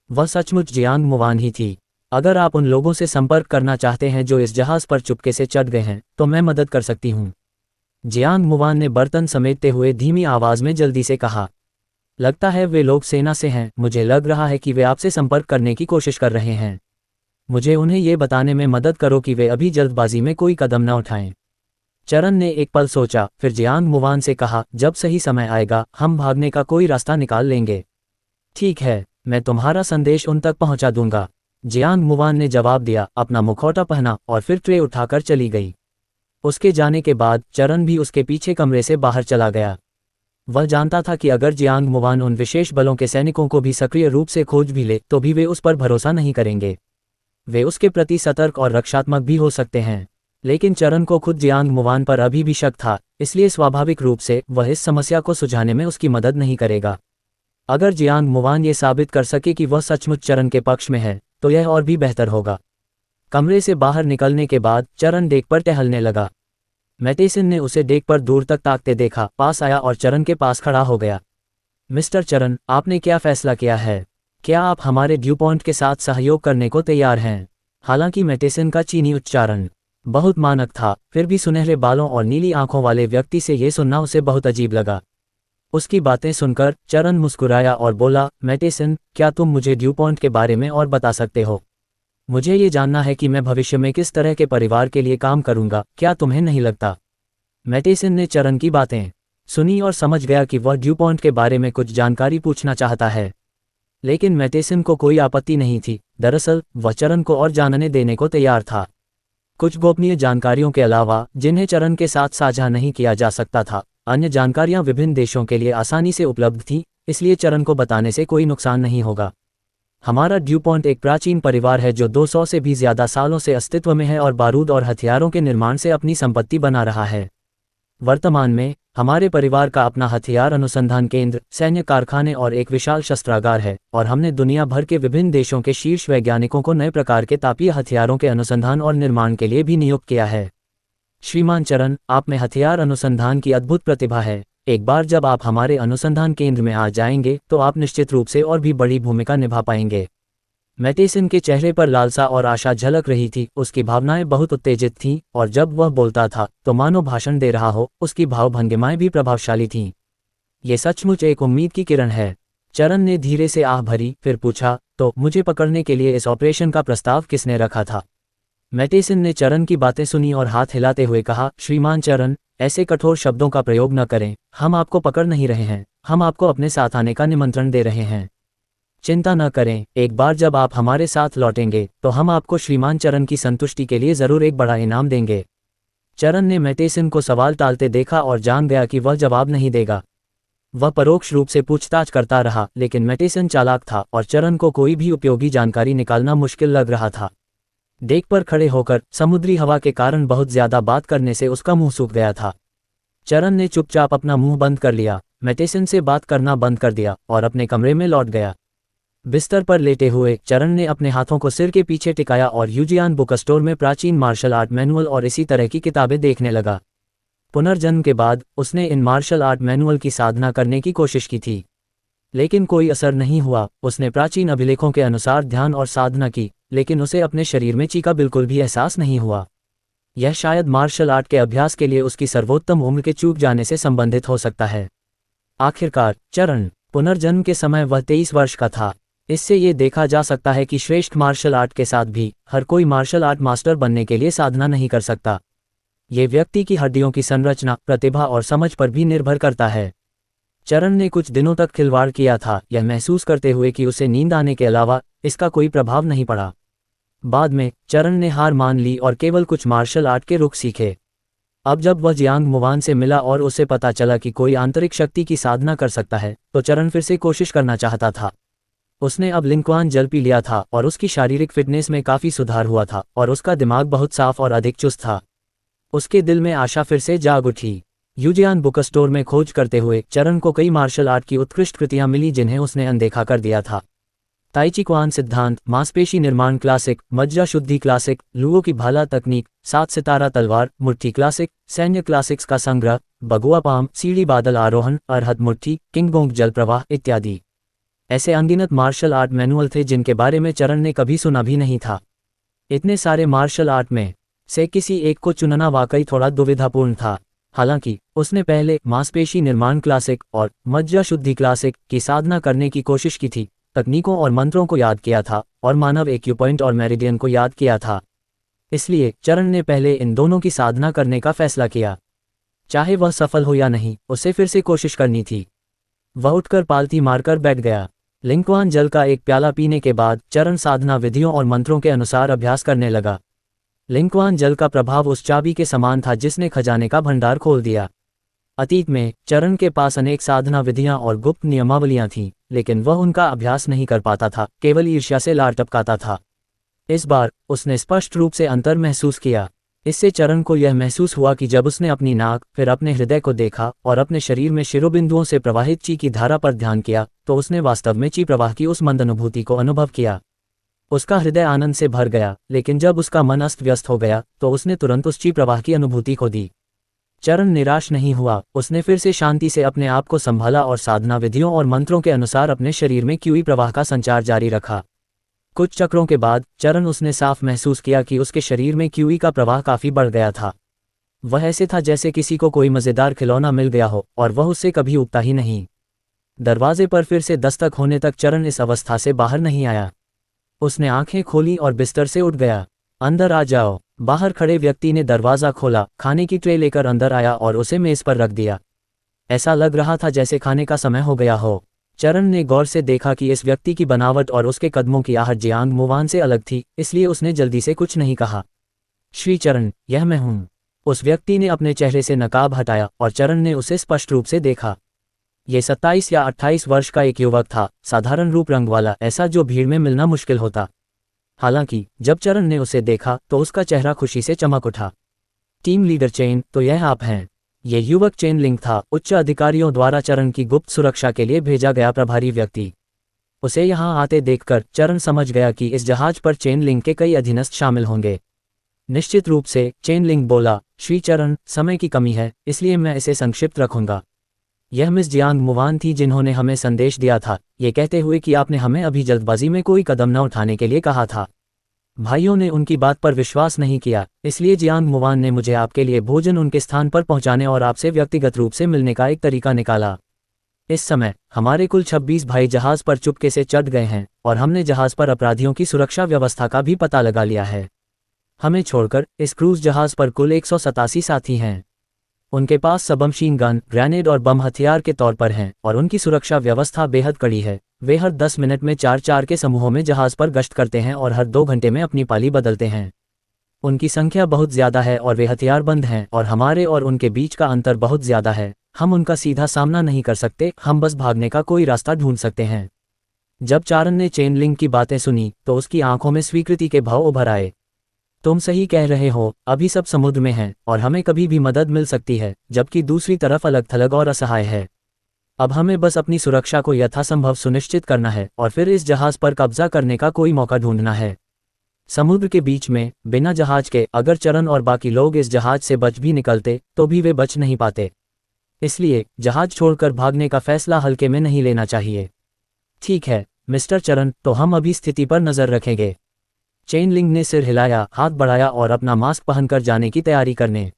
वह सचमुच जियांग मुवान ही थी। अगर आप उन लोगों से संपर्क करना चाहते हैं जो इस जहाज़ पर चुपके से चढ़ गए हैं, तो मैं मदद कर सकती हूँ। जियांग मुवान ने बर्तन समेटते हुए धीमी आवाज़ में जल्दी से कहा। लगता है वे लोग सेना से हैं। मुझे लग रहा है कि वे आपसे संपर्क करने की कोशिश कर रहे हैं। मुझे उन्हें ये बताने में मदद करो कि वे अभी जल्दबाजी में कोई कदम न उठाएं। चरण ने एक पल सोचा, फिर जियांग मुवान से कहा, जब सही समय आएगा हम भागने का कोई रास्ता निकाल लेंगे। ठीक है, मैं तुम्हारा संदेश उन तक पहुंचा दूंगा। जियांग मुवान ने जवाब दिया, अपना मुखौटा पहना और फिर ट्रे उठाकर चली गई। उसके जाने के बाद चरण भी उसके पीछे कमरे से बाहर चला गया। वह जानता था कि अगर जियांग मुवान उन विशेष बलों के सैनिकों को भी सक्रिय रूप से खोज भी ले तो भी वे उस पर भरोसा नहीं करेंगे। वे उसके प्रति सतर्क और रक्षात्मक भी हो सकते हैं, लेकिन चरण को खुद जियांग मुवान पर अभी भी शक था, इसलिए स्वाभाविक रूप से वह इस समस्या को सुलझाने में उसकी मदद नहीं करेगा। अगर जियांग मुवान ये साबित कर सके कि वह सचमुच चरण के पक्ष में है, तो यह और भी बेहतर होगा। कमरे से बाहर निकलने के बाद चरण डेक पर टहलने लगा। मैटेसन ने उसे डेक पर दूर तक ताकते देखा, पास आया और चरण के पास खड़ा हो गया। मिस्टर चरण, आपने क्या फैसला किया है? क्या आप हमारे ड्यूपॉन्ट के साथ सहयोग करने को तैयार हैं? हालांकि मैटेसन का चीनी उच्चारण बहुत मानक था, फिर भी सुनहरे बालों और नीली आंखों वाले व्यक्ति से ये सुनना उसे बहुत अजीब लगा। उसकी बातें सुनकर चरण मुस्कुराया और बोला, मैटेसन, क्या तुम मुझे ड्यूपॉन्ट के बारे में और बता सकते हो? मुझे ये जानना है कि मैं भविष्य में किस तरह के परिवार के लिए काम करूंगा, क्या तुम्हें नहीं लगता? मैटेसन ने चरण की बातें सुनी और समझ गया कि वह ड्यूपॉन्ट के बारे में कुछ जानकारी पूछना चाहता है, लेकिन मैटेसन को कोई आपत्ति नहीं थी। दरअसल वह चरण को और जानने देने को तैयार था। कुछ गोपनीय जानकारियों के अलावा जिन्हें चरण के साथ साझा नहीं किया जा सकता था, अन्य जानकारियां विभिन्न देशों के लिए आसानी से उपलब्ध थीं, इसलिए चरण को बताने से कोई नुकसान नहीं होगा। हमारा ड्यूपॉन्ट एक प्राचीन परिवार है जो 200 से भी ज्यादा सालों से अस्तित्व में है और बारूद और हथियारों के निर्माण से अपनी संपत्ति बना रहा है। वर्तमान में हमारे परिवार का अपना हथियार अनुसंधान केंद्र, सैन्य कारखाने और एक विशाल शस्त्रागार है, और हमने दुनिया भर के विभिन्न देशों के शीर्ष वैज्ञानिकों को नए प्रकार के तापीय हथियारों के अनुसंधान और निर्माण के लिए भी नियुक्त किया है। श्रीमान चरण, आप में हथियार अनुसंधान की अद्भुत प्रतिभा है। एक बार जब आप हमारे अनुसंधान केंद्र में आ जाएंगे तो आप निश्चित रूप से और भी बड़ी भूमिका निभा पाएंगे। मैटेसन के चेहरे पर लालसा और आशा झलक रही थी, उसकी भावनाएं बहुत उत्तेजित थीं, और जब वह बोलता था तो मानो भाषण दे रहा हो, उसकी भावभंगिमाएं भी प्रभावशाली थीं। ये सचमुच एक उम्मीद की किरण है। चरण ने धीरे से आह भरी, फिर पूछा, तो मुझे पकड़ने के लिए इस ऑपरेशन का प्रस्ताव किसने रखा था? मैटेसन ने चरण की बातें सुनी और हाथ हिलाते हुए कहा, श्रीमान चरण, ऐसे कठोर शब्दों का प्रयोग न करें। हम आपको पकड़ नहीं रहे हैं, हम आपको अपने साथ आने का निमंत्रण दे रहे हैं। चिंता न करें, एक बार जब आप हमारे साथ लौटेंगे तो हम आपको श्रीमान चरण की संतुष्टि के लिए जरूर एक बड़ा इनाम देंगे। चरण ने मैटेसन को सवाल टालते देखा और जान गया कि वह जवाब नहीं देगा। वह परोक्ष रूप से पूछताछ करता रहा, लेकिन मैटेसन चालाक था और चरण को कोई भी उपयोगी जानकारी निकालना मुश्किल लग रहा था। डेक पर खड़े होकर समुद्री हवा के कारण बहुत ज्यादा बात करने से उसका मुंह सूख गया था। चरण ने चुपचाप अपना मुंह बंद कर लिया, मैटेसन से बात करना बंद कर दिया और अपने कमरे में लौट गया। बिस्तर पर लेटे हुए चरण ने अपने हाथों को सिर के पीछे टिकाया और यूजियान बुक स्टोर में प्राचीन मार्शल आर्ट मैनुअल और इसी तरह की किताबें देखने लगा। पुनर्जन्म के बाद उसने इन मार्शल आर्ट मैनुअल की साधना करने की कोशिश की थी, लेकिन कोई असर नहीं हुआ। उसने प्राचीन अभिलेखों के अनुसार ध्यान और साधना की, लेकिन उसे अपने शरीर में ची का बिल्कुल भी एहसास नहीं हुआ। यह शायद मार्शल आर्ट के अभ्यास के लिए उसकी सर्वोत्तम उम्र के चूक जाने से संबंधित हो सकता है। आखिरकार चरण पुनर्जन्म के समय वह 23 वर्ष का था। इससे ये देखा जा सकता है कि श्रेष्ठ मार्शल आर्ट के साथ भी हर कोई मार्शल आर्ट मास्टर बनने के लिए साधना नहीं कर सकता। ये व्यक्ति की हड्डियों की संरचना, प्रतिभा और समझ पर भी निर्भर करता है। चरण ने कुछ दिनों तक खिलवाड़ किया था, यह महसूस करते हुए कि उसे नींद आने के अलावा इसका कोई प्रभाव नहीं पड़ा। बाद में चरण ने हार मान ली और केवल कुछ मार्शल आर्ट के रुख सीखे। अब जब वह जियांग मुवान से मिला और उसे पता चला कि कोई आंतरिक शक्ति की साधना कर सकता है, तो चरण फिर से कोशिश करना चाहता था। उसने अब लिंक्वान जल पी लिया था और उसकी शारीरिक फिटनेस में काफ़ी सुधार हुआ था और उसका दिमाग बहुत साफ और अधिक चुस्त था। उसके दिल में आशा फिर से जाग उठी। यूजियान बुक स्टोर में खोज करते हुए चरण को कई मार्शल आर्ट की उत्कृष्ट कृतियां मिली जिन्हें उसने अनदेखा कर दिया था। ताई ची क्वान सिद्धांत, मांसपेशी निर्माण क्लासिक, मज्जा शुद्धि क्लासिक, लुओ की भाला तकनीक, 7 सितारा तलवार, मुट्ठी क्लासिक, सैन्य क्लासिक्स का संग्रह, बगुआ पाम, सीढ़ी बादल आरोहण, अरहद मुट्ठी, किंगबोंग जल प्रवाह इत्यादि। ऐसे अनगिनत मार्शल आर्ट मैनुअल थे जिनके बारे में चरण ने कभी सुना भी नहीं था। इतने सारे मार्शल आर्ट में से किसी एक को चुनना वाकई थोड़ा दुविधापूर्ण था। हालांकि उसने पहले मांसपेशी निर्माण क्लासिक और मज्जा शुद्धि क्लासिक की साधना करने की कोशिश की थी, तकनीकों और मंत्रों को याद किया था और मानव एक्यूपॉइंट और मेरिडियन को याद किया था। इसलिए चरण ने पहले इन दोनों की साधना करने का फैसला किया। चाहे वह सफल हो या नहीं, उसे फिर से कोशिश करनी थी। वह उठकर पालथी मारकर बैठ गया। लिंक्वान जल का एक प्याला पीने के बाद चरण साधना विधियों और मंत्रों के अनुसार अभ्यास करने लगा। लिंक्वान जल का प्रभाव उस चाबी के समान था जिसने खजाने का भंडार खोल दिया। अतीत में चरण के पास अनेक साधना विधियां और गुप्त नियमावलियां थीं, लेकिन वह उनका अभ्यास नहीं कर पाता था, केवल ईर्ष्या से लार टपकाता था। इस बार उसने स्पष्ट रूप से अंतर महसूस किया। इससे चरण को यह महसूस हुआ कि जब उसने अपनी नाक, फिर अपने हृदय को देखा और अपने शरीर में शिरोबिंदुओं से प्रवाहित ची की धारा पर ध्यान किया, तो उसने वास्तव में ची प्रवाह की उस मंद अनुभूति को अनुभव किया। उसका हृदय आनंद से भर गया, लेकिन जब उसका मन अस्त व्यस्त हो गया तो उसने तुरंत उस ची प्रवाह की अनुभूति खो दी। चरण निराश नहीं हुआ। उसने फिर से शांति से अपने आप को संभाला और साधना विधियों और मंत्रों के अनुसार अपने शरीर में क्यूई प्रवाह का संचार जारी रखा। कुछ चक्रों के बाद चरण उसने साफ महसूस किया कि उसके शरीर में क्यूई का प्रवाह काफी बढ़ गया था। वह ऐसे था जैसे किसी को कोई मजेदार खिलौना मिल गया हो और वह उससे कभी उबता ही नहीं। दरवाजे पर फिर से दस्तक होने तक चरण इस अवस्था से बाहर नहीं आया। उसने आंखें खोली और बिस्तर से उठ गया। अंदर आ जाओ। बाहर खड़े व्यक्ति ने दरवाज़ा खोला, खाने की ट्रे लेकर अंदर आया और उसे मेज़ पर रख दिया। ऐसा लग रहा था जैसे खाने का समय हो गया हो। चरण ने गौर से देखा कि इस व्यक्ति की बनावट और उसके कदमों की आहट जियांग मुवान से अलग थी, इसलिए उसने जल्दी से कुछ नहीं कहा। श्री चरण, यह मैं हूँ। उस व्यक्ति ने अपने चेहरे से नकाब हटाया और चरण ने उसे स्पष्ट रूप से देखा। ये 27 या 28 वर्ष का एक युवक था, साधारण रूप रंग वाला, ऐसा जो भीड़ में मिलना मुश्किल होता। हालांकि जब चरण ने उसे देखा तो उसका चेहरा खुशी से चमक उठा। टीम लीडर चेन, तो यह आप हैं। ये युवक चेन लिंग था, उच्च अधिकारियों द्वारा चरण की गुप्त सुरक्षा के लिए भेजा गया प्रभारी व्यक्ति। उसे यहाँ आते देखकर चरण समझ गया कि इस जहाज पर चेन लिंग के कई अधीनस्थ शामिल होंगे। निश्चित रूप से, चेन लिंग बोला, श्री चरण, समय की कमी है, इसलिए मैं इसे संक्षिप्त रखूंगा। यह मिस जियांग मुवान थी जिन्होंने हमें संदेश दिया था, ये कहते हुए कि आपने हमें अभी जल्दबाजी में कोई कदम न उठाने के लिए कहा था। भाइयों ने उनकी बात पर विश्वास नहीं किया, इसलिए जियांग मुवान ने मुझे आपके लिए भोजन उनके स्थान पर पहुंचाने और आपसे व्यक्तिगत रूप से मिलने का एक तरीका निकाला। इस समय हमारे कुल 26 भाई जहाज पर चुपके से चढ़ गए हैं और हमने जहाज पर अपराधियों की सुरक्षा व्यवस्था का भी पता लगा लिया है। हमें छोड़कर इस क्रूज जहाज पर कुल 187 साथी हैं। उनके पास सबमशीन गन, ग्रेनेड और बम हथियार के तौर पर हैं और उनकी सुरक्षा व्यवस्था बेहद कड़ी है। वे हर 10 मिनट में 4-4 के समूहों में जहाज पर गश्त करते हैं और हर 2 घंटे में अपनी पाली बदलते हैं। उनकी संख्या बहुत ज़्यादा है और वे हथियारबंद हैं और हमारे और उनके बीच का अंतर बहुत ज़्यादा है। हम उनका सीधा सामना नहीं कर सकते, हम बस भागने का कोई रास्ता ढूंढ सकते हैं। जब चारण ने चेन लिंग की बातें सुनी तो उसकी आंखों में स्वीकृति के भाव उभर आए। तुम सही कह रहे हो, अभी सब समुद्र में हैं और हमें कभी भी मदद मिल सकती है, जबकि दूसरी तरफ अलग थलग और असहाय है। अब हमें बस अपनी सुरक्षा को यथासंभव सुनिश्चित करना है और फिर इस जहाज पर कब्जा करने का कोई मौका ढूंढना है। समुद्र के बीच में बिना जहाज के अगर चरण और बाकी लोग इस जहाज से बच भी निकलते तो भी वे बच नहीं पाते। इसलिए जहाज छोड़कर भागने का फैसला हल्के में नहीं लेना चाहिए। ठीक है मिस्टर चरण, तो हम अभी स्थिति पर नजर रखेंगे। चेन लिंग ने सिर हिलाया, हाथ बढ़ाया और अपना मास्क पहनकर जाने की तैयारी करने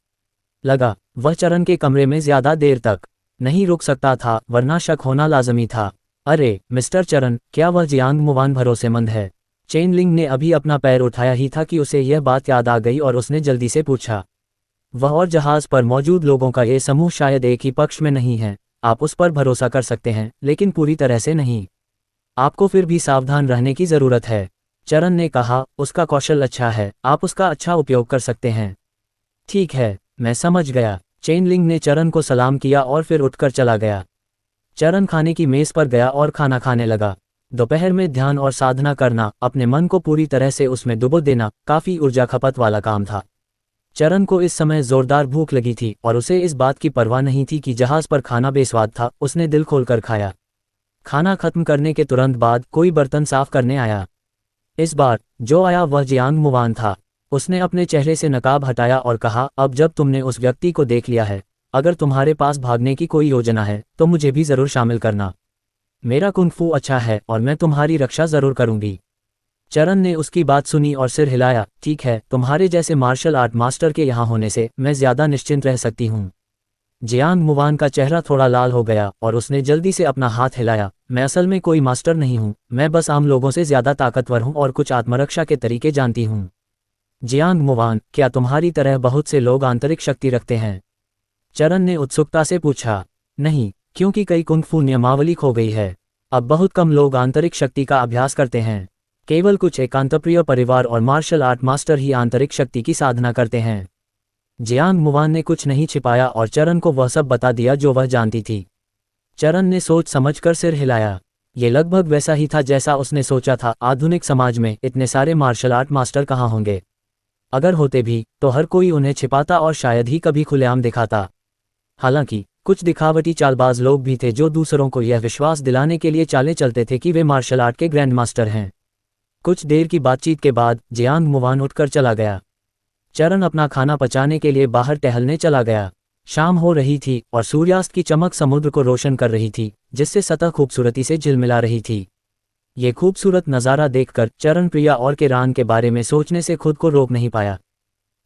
लगा। वह चरण के कमरे में ज्यादा देर तक नहीं रुक सकता था, वरना शक होना लाजमी था। अरे मिस्टर चरण, क्या वह जियांग मुवान भरोसेमंद है? चेन लिंग ने अभी अपना पैर उठाया ही था कि उसे यह बात याद आ गई और उसने जल्दी से पूछा। वह और जहाज पर मौजूद लोगों का ये समूह शायद एक ही पक्ष में नहीं है। आप उस पर भरोसा कर सकते हैं, लेकिन पूरी तरह से नहीं। आपको फिर भी सावधान रहने की जरूरत है। चरण ने कहा, उसका कौशल अच्छा है, आप उसका अच्छा उपयोग कर सकते हैं। ठीक है, मैं समझ गया। चेन लिंग ने चरण को सलाम किया और फिर उठकर चला गया। चरण खाने की मेज पर गया और खाना खाने लगा। दोपहर में ध्यान और साधना करना, अपने मन को पूरी तरह से उसमें डुबो देना, काफी ऊर्जा खपत वाला काम था। चरण को इस समय जोरदार भूख लगी थी और उसे इस बात की परवाह नहीं थी कि जहाज पर खाना बेस्वाद था। उसने दिल खोलकर खाया। खाना खत्म करने के तुरंत बाद कोई बर्तन साफ करने आया। इस बार जो आया वह जियांग मुवान था। उसने अपने चेहरे से नकाब हटाया और कहा, अब जब तुमने उस व्यक्ति को देख लिया है, अगर तुम्हारे पास भागने की कोई योजना है तो मुझे भी जरूर शामिल करना। मेरा कुंग-फू अच्छा है और मैं तुम्हारी रक्षा जरूर करूंगी। चरण ने उसकी बात सुनी और सिर हिलाया। ठीक है, तुम्हारे जैसे मार्शल आर्ट मास्टर के यहाँ होने से मैं ज्यादा निश्चिंत रह सकती हूँ। जियांग मुवान का चेहरा थोड़ा लाल हो गया और उसने जल्दी से अपना हाथ हिलाया। मैं असल में कोई मास्टर नहीं हूँ, मैं बस आम लोगों से ज्यादा ताकतवर हूँ और कुछ आत्मरक्षा के तरीके जानती हूँ। जियांग मुवान, क्या तुम्हारी तरह बहुत से लोग आंतरिक शक्ति रखते हैं? चरण ने उत्सुकता से पूछा। नहीं, क्योंकि कई कुंग-फू नियमावली खो गई है। अब बहुत कम लोग आंतरिक शक्ति का अभ्यास करते हैं। केवल कुछ एकांतप्रिय परिवार और मार्शल आर्ट मास्टर ही आंतरिक शक्ति की साधना करते हैं। जियांग मुवान ने कुछ नहीं छिपाया और चरण को वह सब बता दिया जो वह जानती थी। चरण ने सोच समझकर सिर हिलाया। ये लगभग वैसा ही था जैसा उसने सोचा था। आधुनिक समाज में इतने सारे मार्शल आर्ट मास्टर कहाँ होंगे? अगर होते भी तो हर कोई उन्हें छिपाता और शायद ही कभी खुलेआम दिखाता। हालांकि कुछ दिखावटी चालबाज लोग भी थे जो दूसरों को यह विश्वास दिलाने के लिए चालें चलते थे कि वे मार्शल आर्ट के ग्रैंड मास्टर हैं। कुछ देर की बातचीत के बाद जियांग मुवान उठकर चला गया। चरण अपना खाना पचाने के लिए बाहर टहलने चला गया। शाम हो रही थी और सूर्यास्त की चमक समुद्र को रोशन कर रही थी, जिससे सतह खूबसूरती से झिलमिला रही थी। ये खूबसूरत नज़ारा देखकर चरण प्रिया और किरान के बारे में सोचने से खुद को रोक नहीं पाया।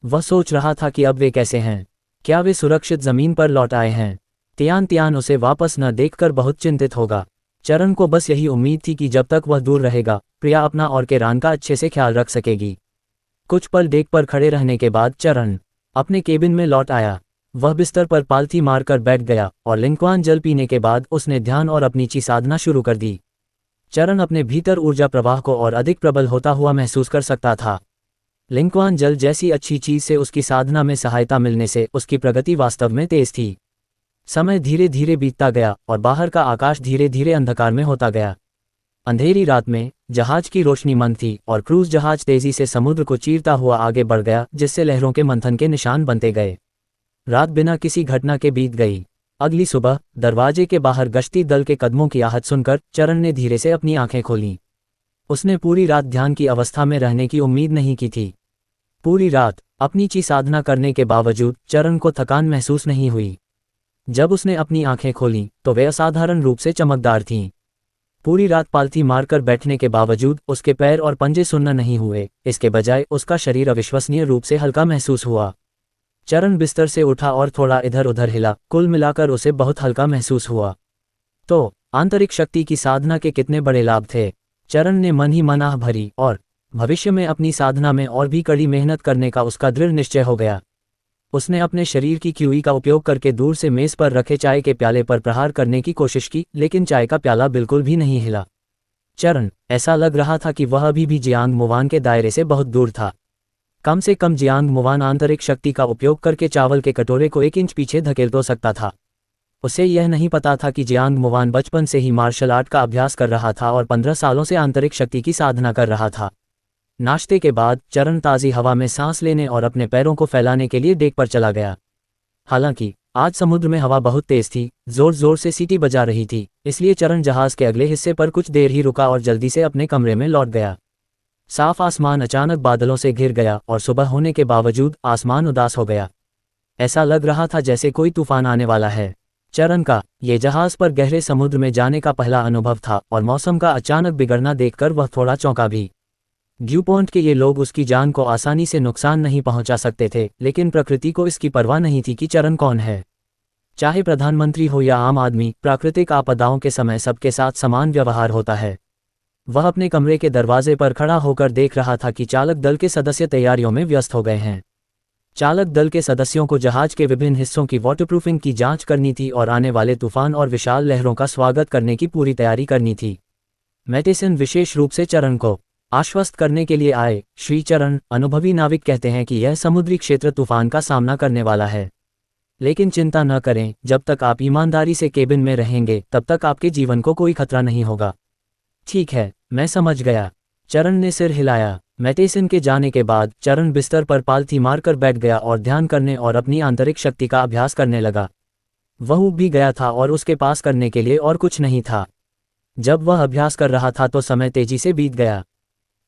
वह सोच रहा था कि अब वे कैसे हैं, क्या वे सुरक्षित जमीन पर लौट आए हैं? तियान तियान उसे वापस न देखकर बहुत चिंतित होगा। चरण को बस यही उम्मीद थी कि जब तक वह दूर रहेगा, प्रिया अपना और किरान का अच्छे से ख्याल रख सकेगी। कुछ पल डेक पर खड़े रहने के बाद चरण अपने केबिन में लौट आया। वह बिस्तर पर पालथी मारकर बैठ गया और लिंक्वान जल पीने के बाद उसने ध्यान और अपनी ची साधना शुरू कर दी। चरण अपने भीतर ऊर्जा प्रवाह को और अधिक प्रबल होता हुआ महसूस कर सकता था। लिंक्वान जल जैसी अच्छी चीज से उसकी साधना में सहायता मिलने से उसकी प्रगति वास्तव में तेज थी। समय धीरे धीरे बीतता गया और बाहर का आकाश धीरे धीरे अंधकार में होता गया। अंधेरी रात में जहाज की रोशनी मंद थी और क्रूज जहाज तेजी से समुद्र को चीरता हुआ आगे बढ़ गया, जिससे लहरों के मंथन के निशान बनते गए। रात बिना किसी घटना के बीत गई। अगली सुबह दरवाजे के बाहर गश्ती दल के कदमों की आहट सुनकर चरण ने धीरे से अपनी आंखें खोलीं। उसने पूरी रात ध्यान की अवस्था में रहने की उम्मीद नहीं की थी। पूरी रात अपनी ची साधना करने के बावजूद चरण को थकान महसूस नहीं हुई। जब उसने अपनी आंखें खोलीं तो वे असाधारण रूप से चमकदार थीं। पूरी रात पालथी मारकर बैठने के बावजूद उसके पैर और पंजे सुन्न नहीं हुए, इसके बजाय उसका शरीर अविश्वसनीय रूप से हल्का महसूस हुआ। चरण बिस्तर से उठा और थोड़ा इधर उधर हिला। कुल मिलाकर उसे बहुत हल्का महसूस हुआ। तो आंतरिक शक्ति की साधना के कितने बड़े लाभ थे। चरण ने मन ही मन आह भरी और भविष्य में अपनी साधना में और भी कड़ी मेहनत करने का उसका दृढ़ निश्चय हो गया। उसने अपने शरीर की क्यूई का उपयोग करके दूर से मेज पर रखे चाय के प्याले पर प्रहार करने की कोशिश की, लेकिन चाय का प्याला बिल्कुल भी नहीं हिला। चरण ऐसा लग रहा था कि वह अभी भी जियांग मुवान के दायरे से बहुत दूर था। कम से कम जियांग मुवान आंतरिक शक्ति का उपयोग करके चावल के कटोरे को 1 इंच पीछे धकेल तो सकता था। उसे यह नहीं पता था कि जियांग मुवान बचपन से ही मार्शल आर्ट का अभ्यास कर रहा था और 15 सालों से आंतरिक शक्ति की साधना कर रहा था। नाश्ते के बाद चरण ताज़ी हवा में सांस लेने और अपने पैरों को फैलाने के लिए डेक पर चला गया। हालांकि आज समुद्र में हवा बहुत तेज थी, जोर जोर से सीटी बजा रही थी, इसलिए चरण जहाज के अगले हिस्से पर कुछ देर ही रुका और जल्दी से अपने कमरे में लौट गया। साफ आसमान अचानक बादलों से घिर गया और सुबह होने के बावजूद आसमान उदास हो गया। ऐसा लग रहा था जैसे कोई तूफान आने वाला है। चरण का ये जहाज पर गहरे समुद्र में जाने का पहला अनुभव था और मौसम का अचानक बिगड़ना देखकर वह थोड़ा चौंका भी। ड्यू पॉइंट के ये लोग उसकी जान को आसानी से नुकसान नहीं पहुंचा सकते थे, लेकिन प्रकृति को इसकी परवाह नहीं थी कि चरण कौन है। चाहे प्रधानमंत्री हो या आम आदमी, प्राकृतिक आपदाओं के समय सबके साथ समान व्यवहार होता है। वह अपने कमरे के दरवाजे पर खड़ा होकर देख रहा था कि चालक दल के सदस्य तैयारियों में व्यस्त हो गए हैं। चालक दल के सदस्यों को जहाज के विभिन्न हिस्सों की वाटरप्रूफिंग की जांच करनी थी और आने वाले तूफान और विशाल लहरों का स्वागत करने की पूरी तैयारी करनी थी। मैटिसन विशेष रूप से चरण को आश्वस्त करने के लिए आए। श्री चरण, अनुभवी नाविक कहते हैं कि यह समुद्री क्षेत्र तूफान का सामना करने वाला है, लेकिन चिंता न करें, जब तक आप ईमानदारी से केबिन में रहेंगे तब तक आपके जीवन को कोई खतरा नहीं होगा। ठीक है, मैं समझ गया। चरण ने सिर हिलाया। मैटेसन के जाने के बाद चरण बिस्तर पर पालथी मारकर बैठ गया और ध्यान करने और अपनी आंतरिक शक्ति का अभ्यास करने लगा। वह ऊब भी गया था और उसके पास करने के लिए और कुछ नहीं था। जब वह अभ्यास कर रहा था तो समय तेजी से बीत गया।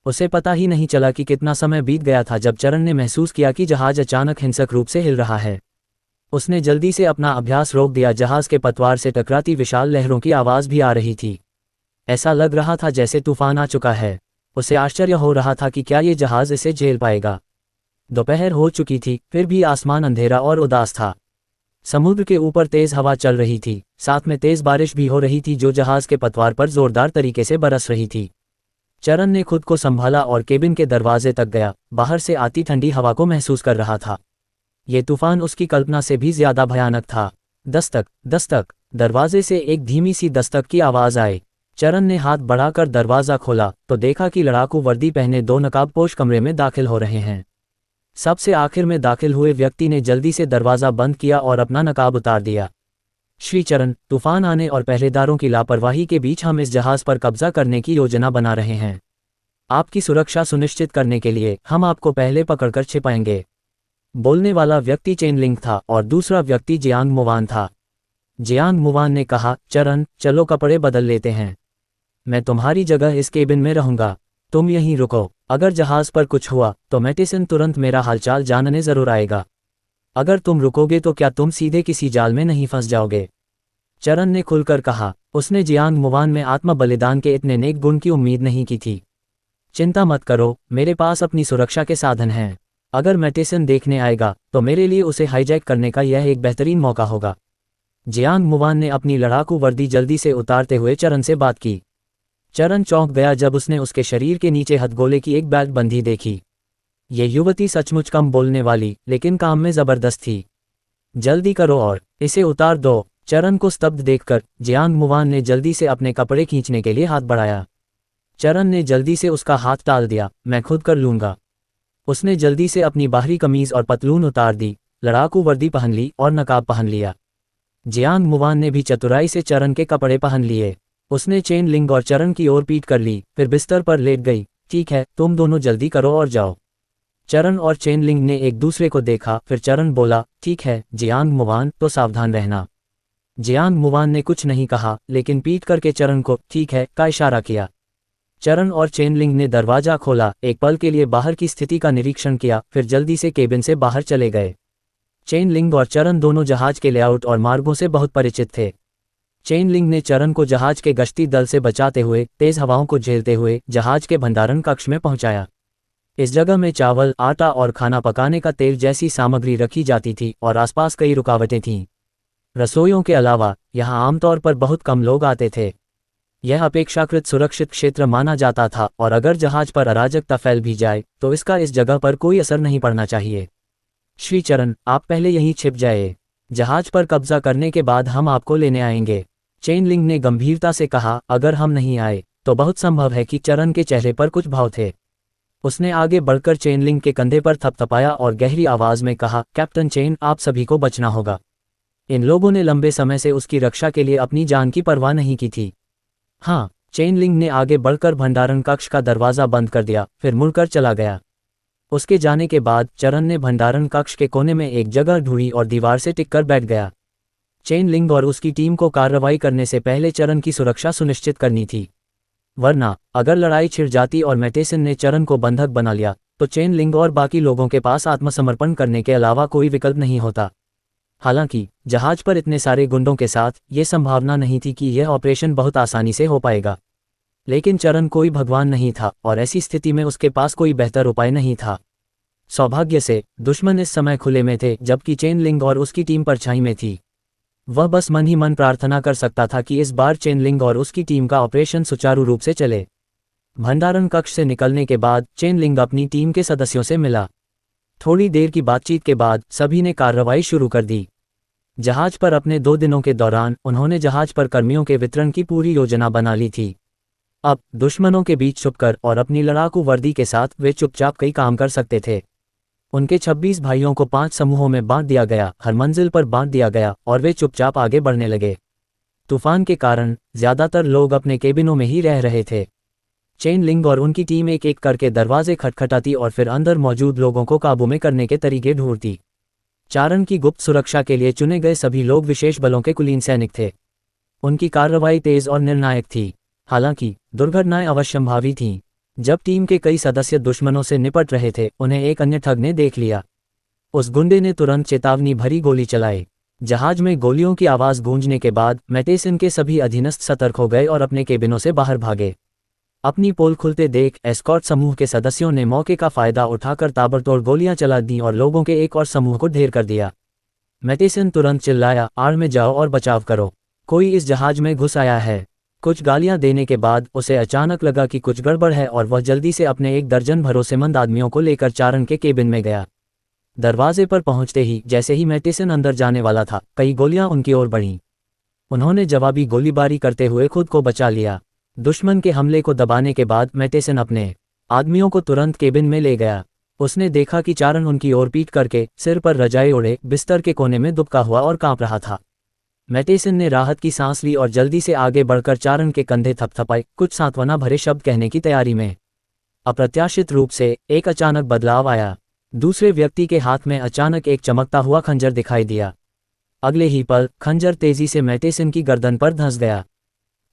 उसे पता ही नहीं चला कि कितना समय बीत गया था जब चरण ने महसूस किया कि जहाज अचानक हिंसक रूप से हिल रहा है। उसने जल्दी से अपना अभ्यास रोक दिया। जहाज के पतवार से टकराती विशाल लहरों की आवाज़ भी आ रही थी। ऐसा लग रहा था जैसे तूफान आ चुका है। उसे आश्चर्य हो रहा था कि क्या ये जहाज इसे झेल पाएगा। दोपहर हो चुकी थी, फिर भी आसमान अंधेरा और उदास था। समुद्र के ऊपर तेज हवा चल रही थी, साथ में तेज बारिश भी हो रही थी जो जहाज के पतवार पर जोरदार तरीके से बरस रही थी। चरण ने खुद को संभाला और केबिन के दरवाजे तक गया। बाहर से आती ठंडी हवा को महसूस कर रहा था। ये तूफान उसकी कल्पना से भी ज्यादा भयानक था। दस्तक दस्तक। दरवाजे से एक धीमी सी दस्तक की आवाज आई। चरण ने हाथ बढ़ाकर दरवाजा खोला तो देखा कि लड़ाकू वर्दी पहने दो नकाबपोश कमरे में दाखिल हो रहे हैं। सबसे आखिर में दाखिल हुए व्यक्ति ने जल्दी से दरवाजा बंद किया और अपना नकाब उतार दिया। श्री चरण, तूफान आने और पहरेदारों की लापरवाही के बीच हम इस जहाज पर कब्जा करने की योजना बना रहे हैं। आपकी सुरक्षा सुनिश्चित करने के लिए हम आपको पहले पकड़कर छिपाएंगे। बोलने वाला व्यक्ति चेनलिंग था और दूसरा व्यक्ति जियांग मुवान था। जियांग मुवान ने कहा, चरण, चलो कपड़े बदल लेते हैं। मैं तुम्हारी जगह इस केबिन में रहूंगा। तुम यहीं रुको। अगर जहाज पर कुछ हुआ तो मैटेसन तुरंत मेरा हालचाल जानने जरूर आएगा। अगर तुम रुकोगे तो क्या तुम सीधे किसी जाल में नहीं फंस जाओगे? चरण ने खुलकर कहा। उसने जियांग मुवान में आत्म बलिदान के इतने नेक गुण की उम्मीद नहीं की थी। चिंता मत करो, मेरे पास अपनी सुरक्षा के साधन हैं। अगर मैटेसन देखने आएगा तो मेरे लिए उसे हाईजैक करने का यह एक बेहतरीन मौका होगा। जियांग मुवान ने अपनी लड़ाकू वर्दी जल्दी से उतारते हुए चरण से बात की। चरण चौंक गया जब उसने उसके शरीर के नीचे हथगोले की एक बेल्ट बंधी देखी। ये युवती सचमुच कम बोलने वाली लेकिन काम में जबरदस्त थी। जल्दी करो और इसे उतार दो। चरण को स्तब्ध देखकर जियांग मुवान ने जल्दी से अपने कपड़े खींचने के लिए हाथ बढ़ाया। चरण ने जल्दी से उसका हाथ टाल दिया। मैं खुद कर लूंगा। उसने जल्दी से अपनी बाहरी कमीज और पतलून उतार दी, लड़ाकू वर्दी पहन ली और नकाब पहन लिया। जियांग मुवान ने भी चतुराई से चरण के कपड़े पहन लिए। उसने चेन लिंग और चरण की ओर पीठ कर ली, फिर बिस्तर पर लेट गई। ठीक है, तुम दोनों जल्दी करो और जाओ। चरण और चेन लिंग ने एक दूसरे को देखा, फिर चरण बोला, ठीक है जियांग मुवान, तो सावधान रहना। जियांग मुवान ने कुछ नहीं कहा लेकिन पीठ करके चरण को ठीक है का इशारा किया। चरण और चेन लिंग ने दरवाजा खोला, एक पल के लिए बाहर की स्थिति का निरीक्षण किया, फिर जल्दी से केबिन से बाहर चले गए। चेन लिंग और चरण दोनों जहाज के लेआउट और मार्गों से बहुत परिचित थे। चेन लिंग ने चरण को जहाज के गश्ती दल से बचाते हुए तेज हवाओं को झेलते हुए जहाज के भंडारण कक्ष में पहुंचाया। इस जगह में चावल, आटा और खाना पकाने का तेल जैसी सामग्री रखी जाती थी और आसपास कई रुकावटें थीं। रसोइयों के अलावा यहाँ आमतौर पर बहुत कम लोग आते थे। यह अपेक्षाकृत सुरक्षित क्षेत्र माना जाता था और अगर जहाज पर अराजकता फैल भी जाए तो इसका इस जगह पर कोई असर नहीं पड़ना चाहिए। श्री चरण, आप पहले यहीं छिप जाए। जहाज पर कब्जा करने के बाद हम आपको लेने आएंगे। चेन लिंग ने गंभीरता से कहा। अगर हम नहीं आए तो बहुत संभव है कि चरण के चेहरे पर कुछ भाव थे। उसने आगे बढ़कर चेन लिंग के कंधे पर थपथपाया और गहरी आवाज में कहा, कैप्टन चेन, आप सभी को बचना होगा। इन लोगों ने लंबे समय से उसकी रक्षा के लिए अपनी जान की परवाह नहीं की थी। हाँ, चेन लिंग ने आगे बढ़कर भंडारण कक्ष का दरवाजा बंद कर दिया, फिर मुड़कर चला गया। उसके जाने के बाद चरण ने भंडारण कक्ष के कोने में एक जगह ढूंढी और दीवार से टिककर बैठ गया। चेन लिंग और उसकी टीम को कार्रवाई करने से पहले चरण की सुरक्षा सुनिश्चित करनी थी, वरना अगर लड़ाई छिड़ जाती और मैटेसन ने चरण को बंधक बना लिया तो चेन लिंग और बाकी लोगों के पास आत्मसमर्पण करने के अलावा कोई विकल्प नहीं होता। हालांकि जहाज पर इतने सारे गुंडों के साथ ये संभावना नहीं थी कि यह ऑपरेशन बहुत आसानी से हो पाएगा। लेकिन चरण कोई भगवान नहीं था और ऐसी स्थिति में उसके पास कोई बेहतर उपाय नहीं था। सौभाग्य से दुश्मन इस समय खुले में थे जबकि चेन लिंग और उसकी टीम परछाई में थी। वह बस मन ही मन प्रार्थना कर सकता था कि इस बार चेन लिंग और उसकी टीम का ऑपरेशन सुचारू रूप से चले। भंडारण कक्ष से निकलने के बाद चेन लिंग अपनी टीम के सदस्यों से मिला। थोड़ी देर की बातचीत के बाद सभी ने कार्रवाई शुरू कर दी। जहाज पर अपने 2 दिनों के दौरान उन्होंने जहाज पर कर्मियों के वितरण की पूरी योजना बना ली थी। अब दुश्मनों के बीच छुपकर और अपनी लड़ाकू वर्दी के साथ वे चुपचाप कई काम कर सकते थे। उनके 26 भाइयों को 5 समूहों में बांट दिया गया, हर मंजिल पर बांट दिया गया और वे चुपचाप आगे बढ़ने लगे। तूफान के कारण ज्यादातर लोग अपने केबिनों में ही रह रहे थे। चेन लिंग और उनकी टीम एक एक करके दरवाजे खटखटाती और फिर अंदर मौजूद लोगों को काबू में करने के तरीके ढूंढती। चारण की गुप्त सुरक्षा के लिए चुने गए सभी लोग विशेष बलों के कुलीन सैनिक थे। उनकी कार्रवाई तेज और निर्णायक थी। हालांकि दुर्घटनाएं अवश्यंभावी थीं। जब टीम के कई सदस्य दुश्मनों से निपट रहे थे, उन्हें एक अन्य ठग ने देख लिया। उस गुंडे ने तुरंत चेतावनी भरी गोली चलाई। जहाज में गोलियों की आवाज गूंजने के बाद मैटेसन के सभी अधीनस्थ सतर्क हो गए और अपने केबिनों से बाहर भागे। अपनी पोल खुलते देख एस्कॉर्ट समूह के सदस्यों ने मौके का फायदा उठाकर ताबड़तोड़ गोलियां चला दी और लोगों के एक और समूह को ढेर कर दिया। मैटेसन तुरंत चिल्लाया, आड़ में जाओ और बचाव करो, कोई इस जहाज में घुस आया है। कुछ गालियां देने के बाद उसे अचानक लगा कि कुछ गड़बड़ है और वह जल्दी से अपने एक दर्जन भरोसेमंद आदमियों को लेकर चारण के केबिन में गया। दरवाजे पर पहुंचते ही जैसे ही मैटेसन अंदर जाने वाला था, कई गोलियां उनकी ओर बढ़ीं। उन्होंने जवाबी गोलीबारी करते हुए खुद को बचा लिया। दुश्मन के हमले को दबाने के बाद मैटेसन अपने आदमियों को तुरंत केबिन में ले गया। उसने देखा कि चारण उनकी ओर पीट करके सिर पर रजाई ओढ़े बिस्तर के कोने में दुबका हुआ और कांप रहा था। मैटेसन ने राहत की सांस ली और जल्दी से आगे बढ़कर चारण के कंधे थपथपाए, कुछ सांत्वना भरे शब्द कहने की तैयारी में। अप्रत्याशित रूप से एक अचानक बदलाव आया। दूसरे व्यक्ति के हाथ में अचानक एक चमकता हुआ खंजर दिखाई दिया। अगले ही पल खंजर तेजी से मैटेसन की गर्दन पर धंस गया।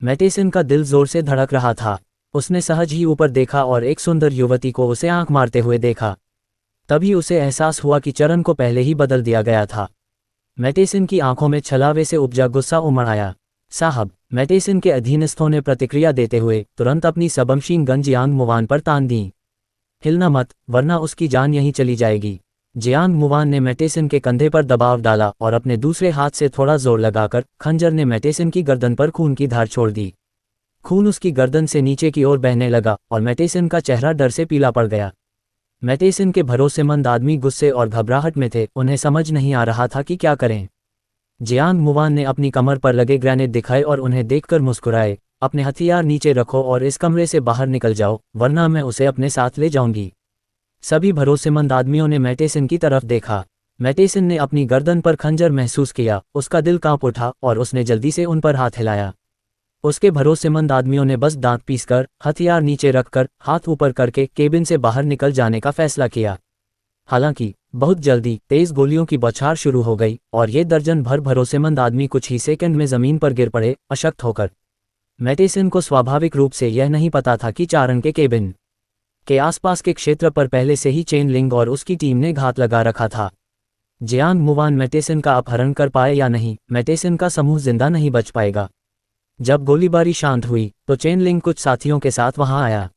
मैटेसन का दिल जोर से धड़क रहा था। उसने सहज ही ऊपर देखा और एक सुंदर युवती को उसे आंख मारते हुए देखा। तभी उसे एहसास हुआ कि चरण को पहले ही बदल दिया गया था। मैटेसन की आंखों में छलावे से उपजा गुस्सा उमड़ आया। साहब, मैटेसन के अधीनस्थों ने प्रतिक्रिया देते हुए तुरंत अपनी सबमशीन गन जियांग मुवान पर तान दी। हिलना मत, वरना उसकी जान यहीं चली जाएगी। जियांग मुवान ने मैटेसन के कंधे पर दबाव डाला और अपने दूसरे हाथ से थोड़ा जोर लगाकर खंजर ने मैटेसन की गर्दन पर खून की धार छोड़ दी। खून उसकी गर्दन से नीचे की ओर बहने लगा और मैटेसन का चेहरा डर से पीला पड़ गया। मैटेसन के भरोसेमंद आदमी गुस्से और घबराहट में थे, उन्हें समझ नहीं आ रहा था कि क्या करें। जियांग मुवान ने अपनी कमर पर लगे ग्रेनेड दिखाए और उन्हें देखकर मुस्कुराए, अपने हथियार नीचे रखो और इस कमरे से बाहर निकल जाओ, वरना मैं उसे अपने साथ ले जाऊंगी। सभी भरोसेमंद आदमियों ने मैटेसन की तरफ देखा। मैटेसन ने अपनी गर्दन पर खंजर महसूस किया, उसका दिल कांप उठा और उसने जल्दी से उन पर हाथ हिलाया। उसके भरोसेमंद आदमियों ने बस दांत पीसकर, हथियार नीचे रखकर, हाथ ऊपर करके केबिन से बाहर निकल जाने का फैसला किया। हालांकि बहुत जल्दी तेज गोलियों की बौछार शुरू हो गई और ये दर्जन भर भरोसेमंद आदमी कुछ ही सेकंड में जमीन पर गिर पड़े, अशक्त होकर। मैटेसन को स्वाभाविक रूप से यह नहीं पता था कि चारण के केबिन के आसपास के क्षेत्र पर पहले से ही चेन लिंग और उसकी टीम ने घात लगा रखा था। जियांग मुवान मैटेसन का अपहरण कर पाए या नहीं, मैटेसन का समूह जिंदा नहीं बच पाएगा। जब गोलीबारी शांत हुई तो चेन लिंग कुछ साथियों के साथ वहां आया।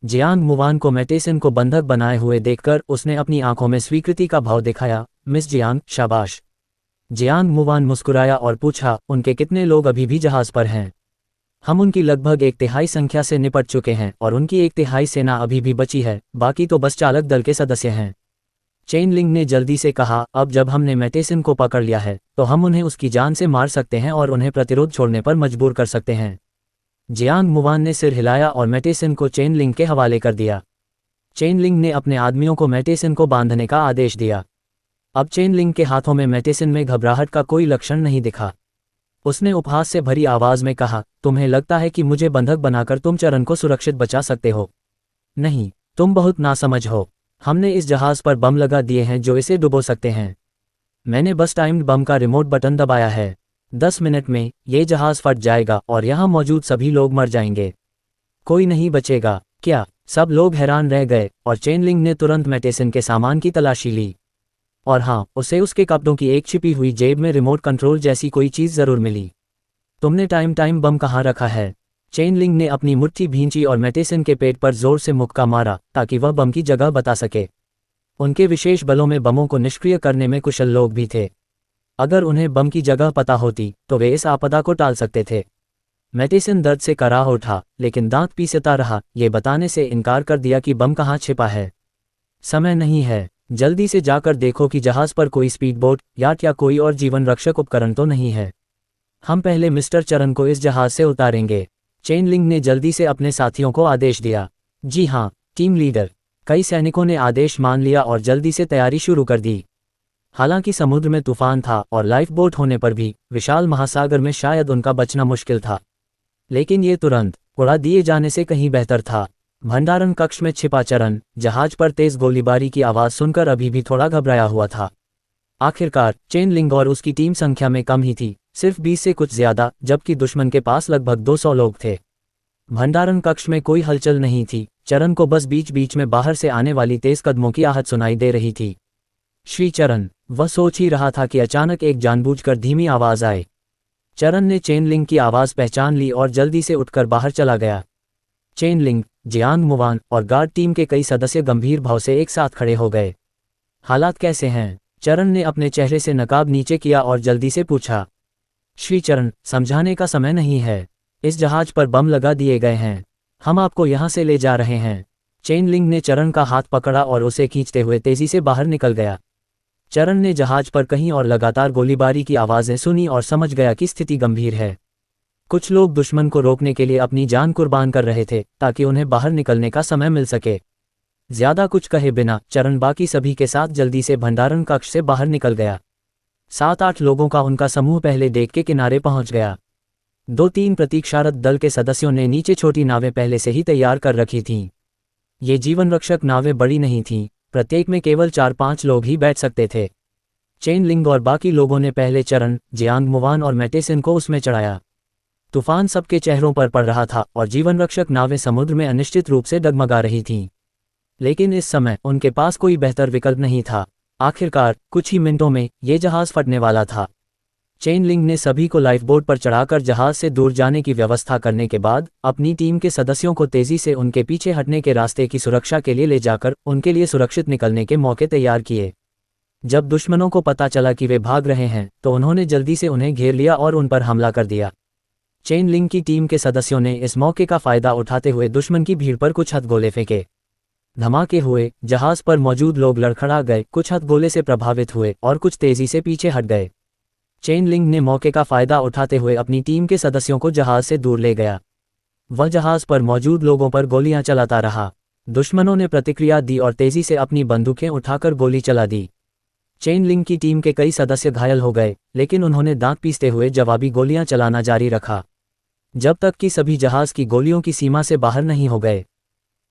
जियांग मुवान को मैटेसन को बंधक बनाए हुए देखकर उसने अपनी आंखों में स्वीकृति का भाव दिखाया। मिस जियांग, शाबाश। जियांग मुवान मुस्कुराया और पूछा, उनके कितने लोग अभी भी जहाज पर हैं? हम उनकी लगभग 1/3 संख्या से निपट चुके हैं और उनकी 1/3 सेना अभी भी बची है, बाकी तो बस चालक दल के सदस्य हैं। चेन लिंग ने जल्दी से कहा, अब जब हमने मैटेसन को पकड़ लिया है तो हम उन्हें उसकी जान से मार सकते हैं और उन्हें प्रतिरोध छोड़ने पर मजबूर कर सकते हैं। जियांग मुवान ने सिर हिलाया और मैटेसन को चेन लिंग के हवाले कर दिया। चेन लिंग ने अपने आदमियों को मैटेसन को बांधने का आदेश दिया। अब चेन लिंग के हाथों में मैटेसन में घबराहट का कोई लक्षण नहीं दिखा। उसने उपहास से भरी आवाज में कहा, तुम्हें लगता है कि मुझे बंधक बनाकर तुम चरण को सुरक्षित बचा सकते हो? नहीं, तुम बहुत नासमझ हो। हमने इस जहाज पर बम लगा दिए हैं जो इसे डुबो सकते हैं। मैंने बस टाइम्ड बम का रिमोट बटन दबाया है। 10 मिनट में ये जहाज फट जाएगा और यहाँ मौजूद सभी लोग मर जाएंगे। कोई नहीं बचेगा क्या? सब लोग हैरान रह गए और चेन लिंग ने तुरंत मैटेसन के सामान की तलाशी ली। और हाँ, उसे उसके कपड़ों की एक छिपी हुई जेब में रिमोट कंट्रोल जैसी कोई चीज़ जरूर मिली। तुमने टाइम बम कहाँ रखा है? चेन लिंग ने अपनी मुट्ठी भींची और मैटेसन के पेट पर जोर से मुक्का मारा ताकि वह बम की जगह बता सके। उनके विशेष बलों में बमों को निष्क्रिय करने में कुशल लोग भी थे। अगर उन्हें बम की जगह पता होती तो वे इस आपदा को टाल सकते थे। मैटेसन दर्द से कराह उठा, लेकिन दांत पीसता रहा, ये बताने से इनकार कर दिया कि बम कहाँ छिपा है। समय नहीं है, जल्दी से जाकर देखो कि जहाज पर कोई स्पीड बोट, याट या कोई और जीवन रक्षक उपकरण तो नहीं है। हम पहले मिस्टर चरण को इस जहाज से उतारेंगे। चेन लिंग ने जल्दी से अपने साथियों को आदेश दिया। जी हाँ, टीम लीडर। कई सैनिकों ने आदेश मान लिया और जल्दी से तैयारी शुरू कर दी। हालांकि समुद्र में तूफान था और लाइफ बोट होने पर भी विशाल महासागर में शायद उनका बचना मुश्किल था, लेकिन ये तुरंत उड़ा दिए जाने से कहीं बेहतर था। भंडारण कक्ष में छिपा चरण जहाज पर तेज गोलीबारी की आवाज़ सुनकर अभी भी थोड़ा घबराया हुआ था। आखिरकार चेन लिंग और उसकी टीम संख्या में कम ही थी, सिर्फ 20 से कुछ ज्यादा, जबकि दुश्मन के पास लगभग 200 लोग थे। भंडारण कक्ष में कोई हलचल नहीं थी, चरण को बस बीच बीच में बाहर से आने वाली तेज कदमों की आहट सुनाई दे रही थी। श्री चरण, वह सोच ही रहा था कि अचानक एक जानबूझकर धीमी आवाज आए। चरण ने चेनलिंग की आवाज पहचान ली और जल्दी से उठकर बाहर चला गया। चेनलिंग, जियांग मुवान और गार्ड टीम के कई सदस्य गंभीर भाव से एक साथ खड़े हो गए। हालात कैसे हैं? चरण ने अपने चेहरे से नकाब नीचे किया और जल्दी से पूछा। श्री चरण, समझाने का समय नहीं है, इस जहाज पर बम लगा दिए गए हैं, हम आपको यहाँ से ले जा रहे हैं। चेनलिंग ने चरण का हाथ पकड़ा और उसे खींचते हुए तेजी से बाहर निकल गया। चरण ने जहाज पर कहीं और लगातार गोलीबारी की आवाज़ें सुनी और समझ गया कि स्थिति गंभीर है। कुछ लोग दुश्मन को रोकने के लिए अपनी जान कुर्बान कर रहे थे ताकि उन्हें बाहर निकलने का समय मिल सके। ज्यादा कुछ कहे बिना चरण बाकी सभी के साथ जल्दी से भंडारण कक्ष से बाहर निकल गया। 7-8 लोगों का उनका समूह पहले डेक के किनारे पहुंच गया। 2-3 प्रतीक्षारत दल के सदस्यों ने नीचे छोटी नावें पहले से ही तैयार कर रखी थीं। ये जीवन रक्षक नावें बड़ी नहीं थीं, प्रत्येक में केवल 4-5 लोग ही बैठ सकते थे। चेनलिंग और बाकी लोगों ने पहले चरण, जियांग मुवान और मैटेसिन को उसमें चढ़ाया। तूफान सबके चेहरों पर पड़ रहा था और जीवन रक्षक नावें समुद्र में अनिश्चित रूप से डगमगा रही थीं। लेकिन इस समय उनके पास कोई बेहतर विकल्प नहीं था। आखिरकार कुछ ही मिनटों में ये जहाज फटने वाला था। चेनलिंग ने सभी को लाइफ बोट पर चढ़ाकर जहाज से दूर जाने की व्यवस्था करने के बाद अपनी टीम के सदस्यों को तेजी से उनके पीछे हटने के रास्ते की सुरक्षा के लिए ले जाकर उनके लिए सुरक्षित निकलने के मौके तैयार किए। जब दुश्मनों को पता चला कि वे भाग रहे हैं तो उन्होंने जल्दी से उन्हें घेर लिया और उन पर हमला कर दिया। चेनलिंग की टीम के सदस्यों ने इस मौके का फायदा उठाते हुए दुश्मन की भीड़ पर कुछ हथगोले फेंके। धमाके हुए, जहाज पर मौजूद लोग लड़खड़ा गए, कुछ हथगोले से प्रभावित हुए और कुछ तेजी से पीछे हट गए। चेनलिंग ने मौके का फायदा उठाते हुए अपनी टीम के सदस्यों को जहाज से दूर ले गया। वह जहाज पर मौजूद लोगों पर गोलियां चलाता रहा। दुश्मनों ने प्रतिक्रिया दी और तेजी से अपनी बंदूकें उठाकर गोली चला दी। चेनलिंग की टीम के कई सदस्य घायल हो गए, लेकिन उन्होंने दांत पीसते हुए जवाबी गोलियां चलाना जारी रखा जब तक कि सभी जहाज की गोलियों की सीमा से बाहर नहीं हो गए।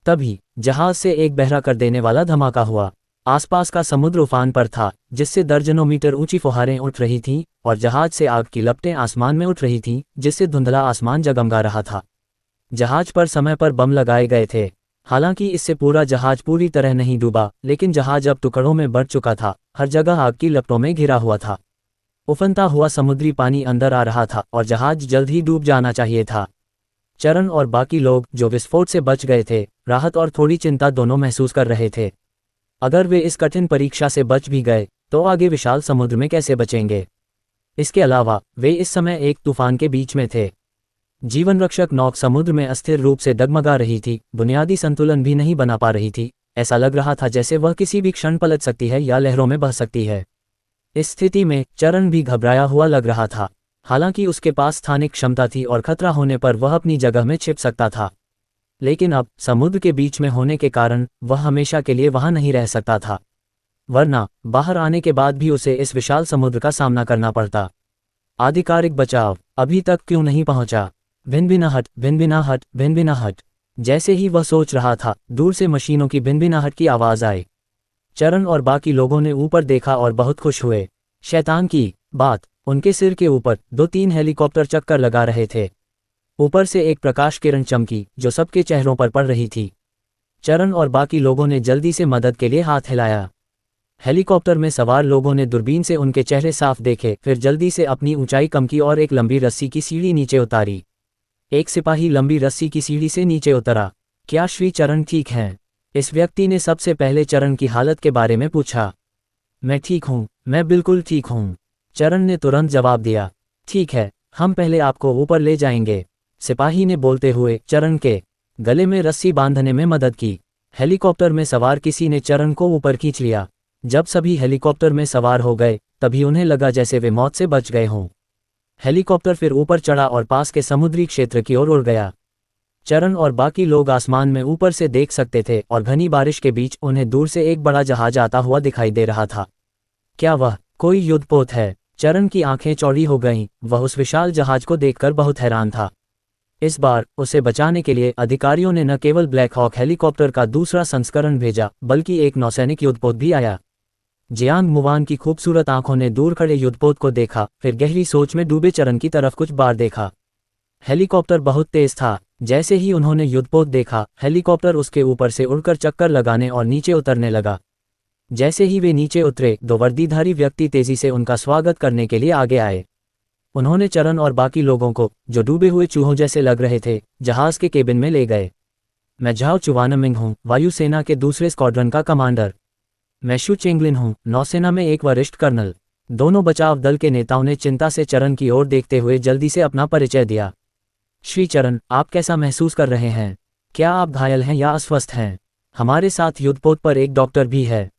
तभी जहाज से एक बहरा कर देने वाला धमाका हुआ। आसपास का समुद्र उफान पर था, जिससे दर्जनों मीटर ऊंची फुहारें उठ रही थीं और जहाज से आग की लपटें आसमान में उठ रही थीं, जिससे धुंधला आसमान जगमगा रहा था। जहाज पर समय पर बम लगाए गए थे। हालांकि इससे पूरा जहाज पूरी तरह नहीं डूबा, लेकिन जहाज अब टुकड़ों में बढ़ चुका था, हर जगह आग की लपटों में घिरा हुआ था। उफनता हुआ समुद्री पानी अंदर आ रहा था और जहाज जल्द ही डूब जाना चाहिए था। चरण और बाकी लोग जो विस्फोट से बच गए थे, राहत और थोड़ी चिंता दोनों महसूस कर रहे थे। अगर वे इस कठिन परीक्षा से बच भी गए तो आगे विशाल समुद्र में कैसे बचेंगे? इसके अलावा वे इस समय एक तूफान के बीच में थे। जीवन रक्षक नौक समुद्र में अस्थिर रूप से डगमगा रही थी, बुनियादी संतुलन भी नहीं बना पा रही थी। ऐसा लग रहा था जैसे वह किसी भी क्षण पलट सकती है या लहरों में बह सकती है। इस स्थिति में चरण भी घबराया हुआ लग रहा था। हालांकि उसके पास स्थानिक क्षमता थी और खतरा होने पर वह अपनी जगह में छिप सकता था, लेकिन अब समुद्र के बीच में होने के कारण वह हमेशा के लिए वहां नहीं रह सकता था, वरना बाहर आने के बाद भी उसे इस विशाल समुद्र का सामना करना पड़ता। आधिकारिक बचाव अभी तक क्यों नहीं पहुंचा? भिनभिनाहट, भिनभिनाहट, भिनभिनाहट। जैसे ही वह सोच रहा था, दूर से मशीनों की भिनभिनाहट की आवाज आई। चरण और बाकी लोगों ने ऊपर देखा और बहुत खुश हुए। शैतान की बात, उनके सिर के ऊपर 2-3 हेलीकॉप्टर चक्कर लगा रहे थे। ऊपर से एक प्रकाश किरण चमकी जो सबके चेहरों पर पड़ रही थी। चरण और बाकी लोगों ने जल्दी से मदद के लिए हाथ हिलाया। हेलीकॉप्टर में सवार लोगों ने दूरबीन से उनके चेहरे साफ देखे, फिर जल्दी से अपनी ऊंचाई कम की और एक लंबी रस्सी की सीढ़ी नीचे उतारी। एक सिपाही लंबी रस्सी की सीढ़ी से नीचे उतरा। क्या श्री चरण ठीक हैं? इस व्यक्ति ने सबसे पहले चरण की हालत के बारे में पूछा। मैं ठीक हूँ, मैं बिल्कुल ठीक हूँ, चरण ने तुरंत जवाब दिया। ठीक है, हम पहले आपको ऊपर ले जाएंगे, सिपाही ने बोलते हुए चरण के गले में रस्सी बांधने में मदद की। हेलीकॉप्टर में सवार किसी ने चरण को ऊपर खींच लिया। जब सभी हेलीकॉप्टर में सवार हो गए तभी उन्हें लगा जैसे वे मौत से बच गए हों। हेलीकॉप्टर फिर ऊपर चढ़ा और पास के समुद्री क्षेत्र की ओर उड़ गया। चरण और बाकी लोग आसमान में ऊपर से देख सकते थे और घनी बारिश के बीच उन्हें दूर से एक बड़ा जहाज आता हुआ दिखाई दे रहा था। क्या वह कोई युद्धपोत है? चरण की आंखें चौड़ी हो गईं, वह उस विशाल जहाज को देखकर बहुत हैरान था। इस बार उसे बचाने के लिए अधिकारियों ने न केवल ब्लैक हॉक हेलीकॉप्टर का दूसरा संस्करण भेजा, बल्कि एक नौसैनिक युद्धपोत भी आया। जियांग मुवान की खूबसूरत आंखों ने दूर खड़े युद्धपोत को देखा, फिर गहरी सोच में डूबे चरण की तरफ कुछ बार देखा। हेलीकॉप्टर बहुत तेज था। जैसे ही उन्होंने युद्धपोत देखा, हेलीकॉप्टर उसके ऊपर से उड़कर चक्कर लगाने और नीचे उतरने लगा। जैसे ही वे नीचे उतरे, दो वर्दीधारी व्यक्ति तेजी से उनका स्वागत करने के लिए आगे आए। उन्होंने चरण और बाकी लोगों को, जो डूबे हुए चूहों जैसे लग रहे थे, जहाज के केबिन में ले गए। मैं झाओ चुवानमिंग हूँ, वायुसेना के दूसरे स्क्वाड्रन का कमांडर। मैं शू चेंगलिन हूँ, नौसेना में एक वरिष्ठ कर्नल। दोनों बचाव दल के नेताओं ने चिंता से चरण की ओर देखते हुए जल्दी से अपना परिचय दिया। श्री चरण, आप कैसा महसूस कर रहे हैं? क्या आप घायल हैं या अस्वस्थ हैं? हमारे साथ युद्धपोत पर एक डॉक्टर भी है।